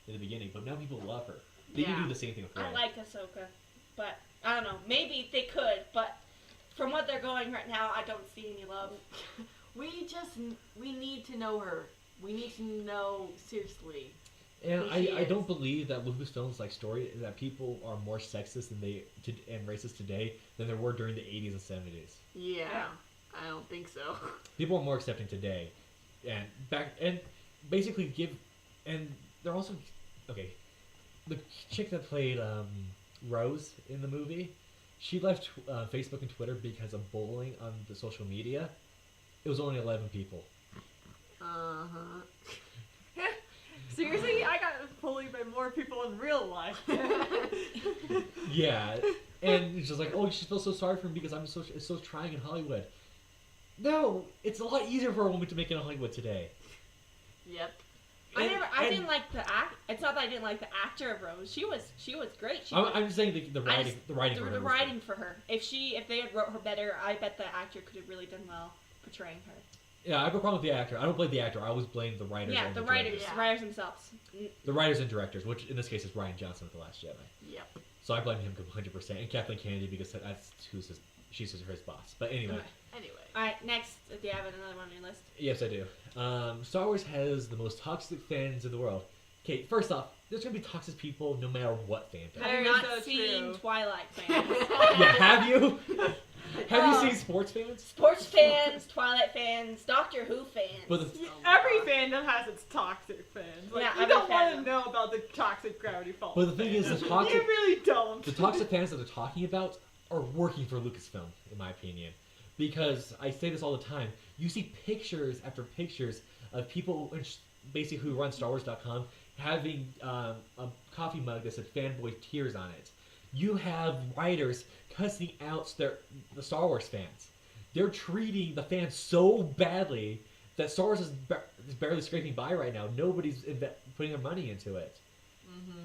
the beginning, but now people love her. They can Yeah. do the same thing with Rey. I like Ahsoka, but I don't know. Maybe they could, but from what they're going right now, I don't see any love. We need to know her. We need to know, seriously. And who I she don't is. believe that Lucasfilm's like story that people are more sexist and racist today than there were during the 80s and 70s. Yeah. I don't think so. People are more accepting today, and basically they're also okay. The chick that played Rose in the movie, she left Facebook and Twitter because of bullying on the social media. It was only 11 people. Uh-huh. Seriously, I got bullied by more people in real life. Yeah, and it's just like, oh, you should feel so sorry for me because it's so trying in Hollywood. No, it's a lot easier for a woman to make it in Hollywood today. Yep. I didn't like the act. It's not that I didn't like the actor of Rose. She was great. I'm just saying the writing. The writing. For her the was writing good. for her. If they had wrote her better, I bet the actor could have really done well portraying her. Yeah, I have a problem with the actor. I don't blame the actor. I always blame the writers. Yeah, and the directors. writers themselves. The writers and directors, which in this case is Rian Johnson with The Last Jedi. Yep. So I blame him 100%, and Kathleen Kennedy because she's his boss. But anyway. Okay. Anyway. All right, next. Do you have another one on your list? Yes, I do. Star Wars has the most toxic fans in the world. Okay, first off, there's gonna be toxic people no matter what fandom. Very Have not so seen true. Twilight fans. Yeah, have you? Have you seen sports fans? Sports fans, Twilight fans, Doctor Who fans. But Every fandom has its toxic fans. Like, Yeah, you every don't want to fandom. know about the toxic Gravity Falls. But the thing is, the fandom. toxic- You really don't. the toxic fans that they're talking about are working for Lucasfilm, in my opinion. Because I say this all the time, you see pictures after pictures of people basically who run StarWars.com having a coffee mug that said fanboy tears on it. You have writers cussing out the Star Wars fans. They're treating the fans so badly that Star Wars is barely scraping by right now. Nobody's putting their money into it. Mm-hmm.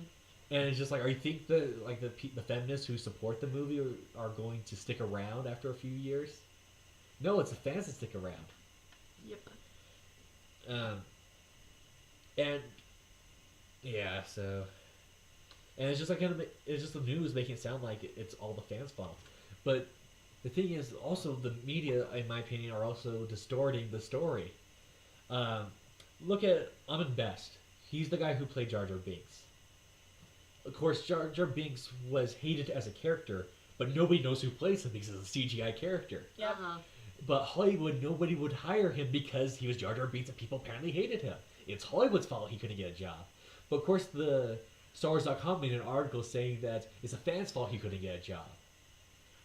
And it's just like, are you think the feminists who support the movie are going to stick around after a few years? No, it's the fans that stick around. Yep. And yeah, so, and it's just like it's just the news making it sound like it's all the fans' fault. But the thing is, also the media, in my opinion, are also distorting the story. Look at Amon Best. He's the guy who played Jar Jar Binks. Of course, Jar Jar Binks was hated as a character, but nobody knows who plays him because it's a CGI character. Yep. Uh-huh. But Hollywood, nobody would hire him because he was Jar Jar Binks and people apparently hated him. It's Hollywood's fault he couldn't get a job. But of course, the StarWars.com made an article saying that it's a fan's fault he couldn't get a job.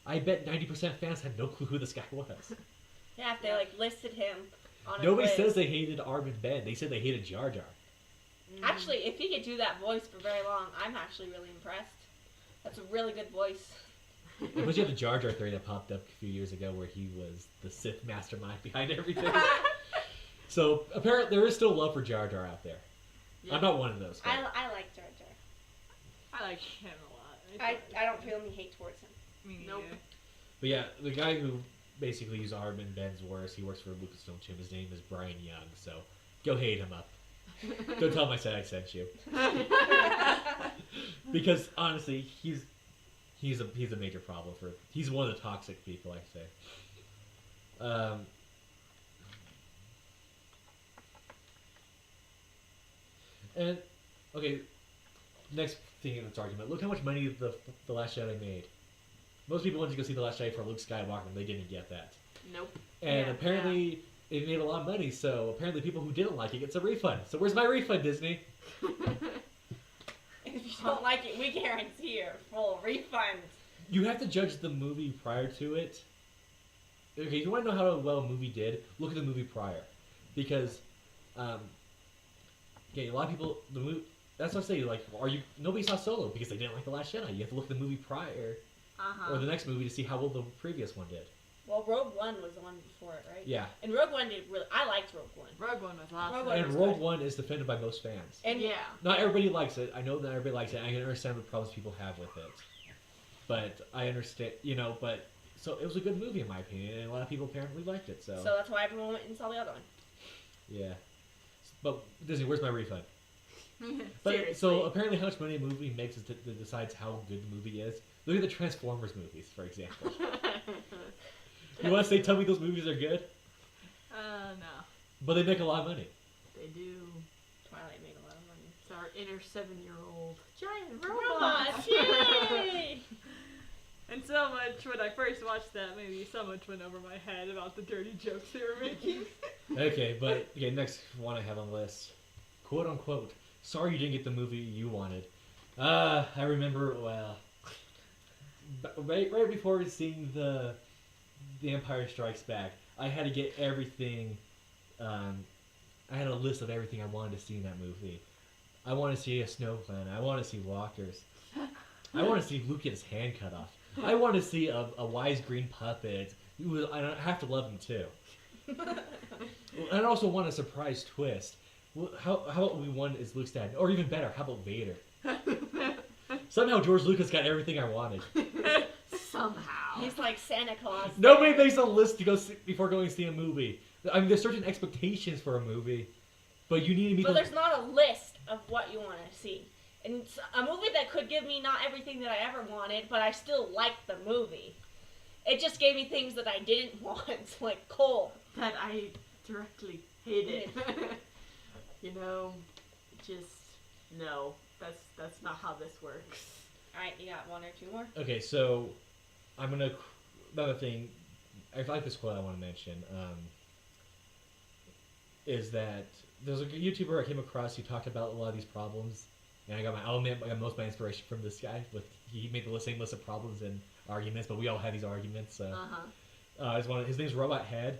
I bet 90% fans had no clue who this guy was. Yeah, if they listed him on a Nobody quiz. says they hated Armin Ben. They said they hated Jar Jar. Actually, if he could do that voice for very long, I'm actually really impressed. That's a really good voice. And plus, you have the Jar Jar theory that popped up a few years ago where he was the Sith mastermind behind everything. So apparently, there is still love for Jar Jar out there. Yep. I'm not one of those. But I like Jar Jar. I like him a lot. I don't feel any hate towards him. Me Nope. neither. But yeah, the guy who basically used Armin Ben's worst, he works for Lucasfilm too. His name is Brian Young, so go hate him up. Don't tell him I said I sent you. Because honestly, he's a major problem for. He's one of the toxic people, I say. And okay, next thing in this argument. Look how much money the Last Jedi made. Most people went to go see The Last Jedi for Luke Skywalker, and they didn't get that. Nope. And Yeah. apparently, it made a lot of money. So apparently, people who didn't like it gets a refund. So where's my refund, Disney? If you don't like it, we guarantee a full refund. You have to judge the movie prior to it. Okay, if you want to know how well a movie did, look at the movie prior, because, okay, a lot of people the movie. That's what I say. Like, nobody saw Solo because they didn't like The Last Jedi. You have to look at the movie prior Uh-huh. or the next movie to see how well the previous one did. Well, Rogue One was the one before it, right? Yeah, And Rogue One did really. I liked Rogue One. Rogue One was awesome. Rogue One and was Rogue good. One is defended by most fans. And yeah. Not everybody likes it. I know not everybody likes it. I can understand the problems people have with it, but I understand. But so it was a good movie in my opinion, and a lot of people apparently liked it. so that's why everyone went and saw the other one. Yeah. But Disney, where's my refund? But Seriously. so apparently, how much money a movie makes is that decides how good the movie is. Look at the Transformers movies, for example. You want to say, tell me those movies are good, No. but they make a lot of money. They do. Twilight made a lot of money. It's our inner 7-year-old giant Robots! robot. Yay! And so much, when I first watched that movie, so much went over my head about the dirty jokes they were making. Okay, next one I have on the list, quote unquote. Sorry you didn't get the movie you wanted. I remember well. right before seeing the Empire Strikes Back, I had to get everything. I had a list of everything I wanted to see in that movie. I want to see a snow planet. I want to see walkers. I want to see Luke get his hand cut off. I want to see a wise green puppet. I have to love him too. I also want a surprise twist. How about we won is Luke's dad? Or even better, how about Vader? Somehow George Lucas got everything I wanted. Somehow. He's like Santa Claus. Nobody makes a list to go see, before going to see a movie. I mean, there's certain expectations for a movie, but you need to meet. But there's not a list of what you want to see. And it's a movie that could give me not everything that I ever wanted, but I still liked the movie. It just gave me things that I didn't want, like coal. That I directly hated. You know, just no. That's not how this works. All right, you got one or two more? Okay, so I'm gonna another thing. I like this quote I want to mention. Is that there's a YouTuber I came across who talked about a lot of these problems, and I got most of my inspiration from this guy. He made the same list of problems and arguments, but we all have these arguments. So his name's Robot Head,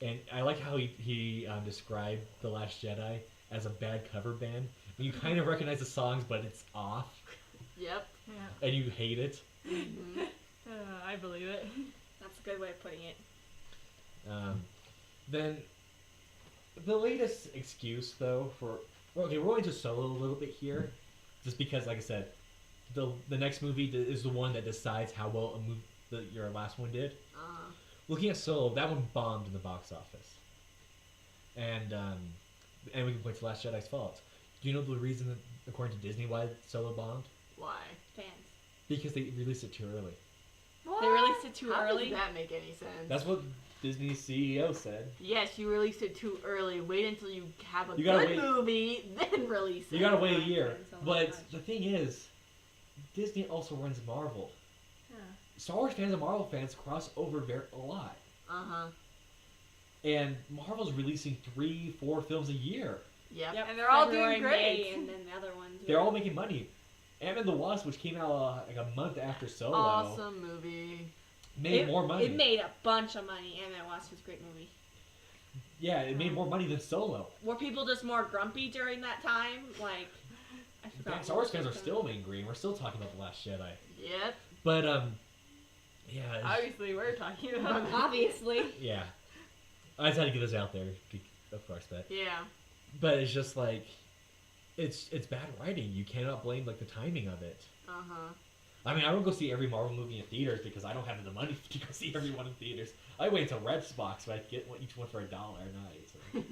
and I like how he described The Last Jedi as a bad cover band. You kind of recognize the songs, but it's off. Yep. Yeah. And you hate it. Mm-hmm. I believe it. That's a good way of putting it. Then the latest excuse, though, we're going to Solo a little bit here, just because, like I said, the next movie is the one that decides how well your last one did. Looking at Solo, that one bombed in the box office, and we can point to Last Jedi's fault. Do you know the reason, according to Disney, why Solo bombed? Why? Fans. Because they released it too early. What? They released it too How early? does that make any sense? That's what Disney's CEO said. Yes, you released it too early. Wait until you have a You gotta good wait. movie, then release it. You gotta wait a year. Depends on But much. the thing is, Disney also runs Marvel. Yeah. Star Wars fans and Marvel fans cross over a lot. And Marvel's releasing 3-4 films a year. Yep. Yep. And they're all February, doing great. May, and then the other ones. They're all making money. Ant-Man the Wasp, which came out like a month after Solo, Awesome movie. made more money. It made a bunch of money, and I watched this great movie. Yeah, it made more money than Solo. Were people just more grumpy during that time? Like, I forgot. Star Wars fans are still angry. We're still talking about The Last Jedi. Yep. But, yeah. Obviously, we're talking about it. Obviously. Yeah. I just had to get this out there, of course, but. Yeah. But it's just like, it's bad writing. You cannot blame like the timing of it. I mean, I don't go see every Marvel movie in theaters because I don't have the money to go see every one in theaters. I wait until Redbox, so I get each one for $1 a night. So.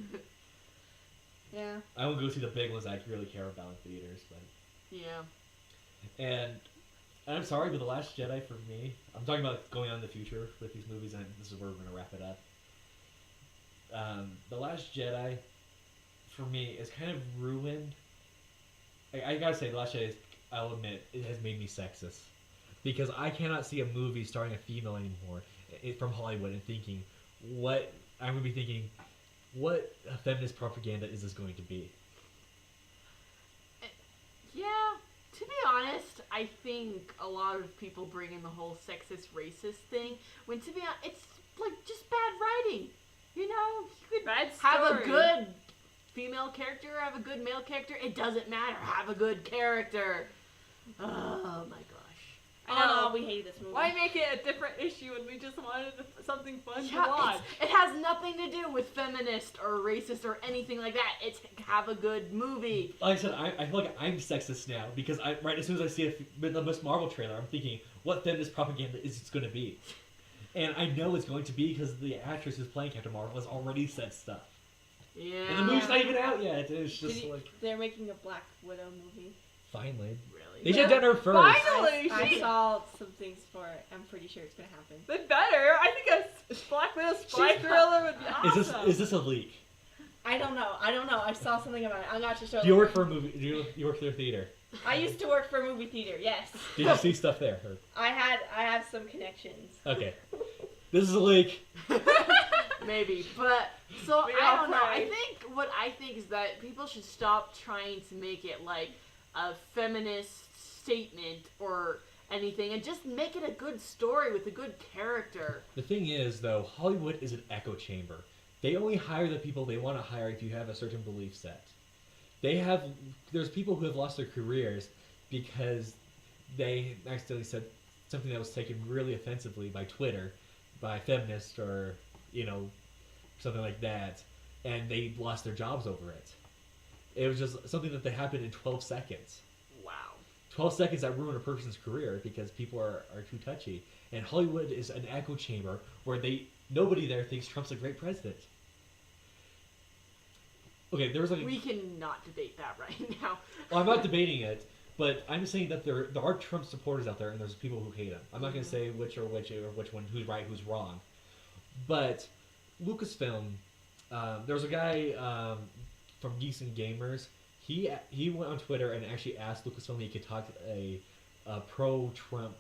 Yeah. I won't go see the big ones I really care about in theaters, but. Yeah. And I'm sorry, but The Last Jedi for me, I'm talking about going on in the future with these movies, and this is where we're gonna wrap it up. The Last Jedi, for me, is kind of ruined. I gotta say, The Last Jedi, I'll admit, it has made me sexist. Because I cannot see a movie starring a female anymore from Hollywood and thinking, what feminist propaganda is this going to be? Yeah. To be honest, I think a lot of people bring in the whole sexist, racist thing. When to be honest, it's like just bad writing. You know, you could Bad have a story. good female character, have a good male character. It doesn't matter. Have a good character. Oh my gosh. All in all, we hated this movie. Why make it a different issue when we just wanted something fun to Yeah, watch? it has nothing to do with feminist or racist or anything like that. It's have a good movie. Like I said, I feel like I'm sexist now because right as soon as I see the Miss Marvel trailer, I'm thinking, what feminist propaganda is it going to be? And I know it's going to be because the actress who's playing Captain Marvel has already said stuff. Yeah. And the movie's not even out yet. It's just Did like, They're making a Black Widow movie. finally. Really? They should have done her first. Finally, I she. saw some things for it. I'm pretty sure it's gonna happen. They better. I think a Black Widow spy thriller would be awesome. Is this a leak? I don't know. I saw something about it. I'm not too sure. Do you work for a movie? Do you work for a theater? I used to work for a movie theater. Yes. Did you see stuff there? Or- I have some connections. Okay. This is a leak. Maybe, but so We I all don't know. I pray. think what I think is that people should stop trying to make it like a feminist statement or anything, and just make it a good story with a good character. The thing is, though, Hollywood is an echo chamber. They only hire the people they want to hire if you have a certain belief set. There's people who have lost their careers because they accidentally said something that was taken really offensively by Twitter, by feminists or, something like that, and they lost their jobs over it. It was just something that happened in 12 seconds. Wow. 12 seconds that ruin a person's career because people are too touchy. And Hollywood is an echo chamber where nobody there thinks Trump's a great president. Okay, there was like... We cannot debate that right now. Well, I'm not debating it, but I'm saying that there are Trump supporters out there and there's people who hate him. I'm not going to say which one, who's right, who's wrong. But Lucasfilm, there was a guy from Geeks and Gamers. He went on Twitter and actually asked Lucasfilm if he could talk to a pro-Trump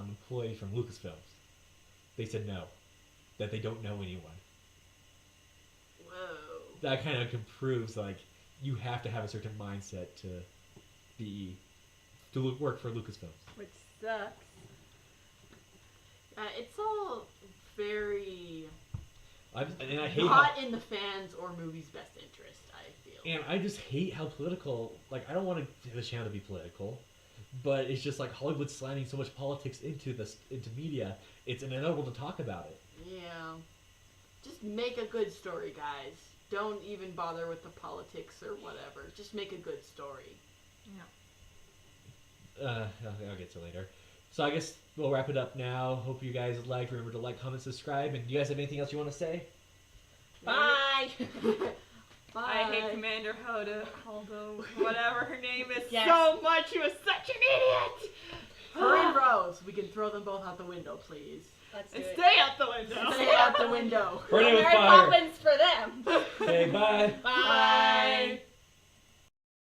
employee from Lucasfilm. They said no, that they don't know anyone. Whoa. That kind of proves you have to have a certain mindset to work for Lucasfilm. Which sucks. It's all very I hate not in the fans or movie's best interest, I feel. and I just hate how political. I don't want the channel to be political, but it's just Hollywood slamming so much politics into media. It's inevitable to talk about it. Yeah. Just make a good story, guys. Don't even bother with the politics or whatever. Just make a good story. Yeah. I'll get to it later. So I guess we'll wrap it up now. Hope you guys liked. Remember to like, comment, subscribe. And do you guys have anything else you want to say? Bye! Bye. I hate Commander Holdo, whatever her name is, Yes. so much. She was such an idiot. Her and Rose. We can throw them both out the window, please. Let's do And it. stay out the window. Stay out the window. Burn it with Mary fire. Poppins for them. Okay, bye. Bye. Bye.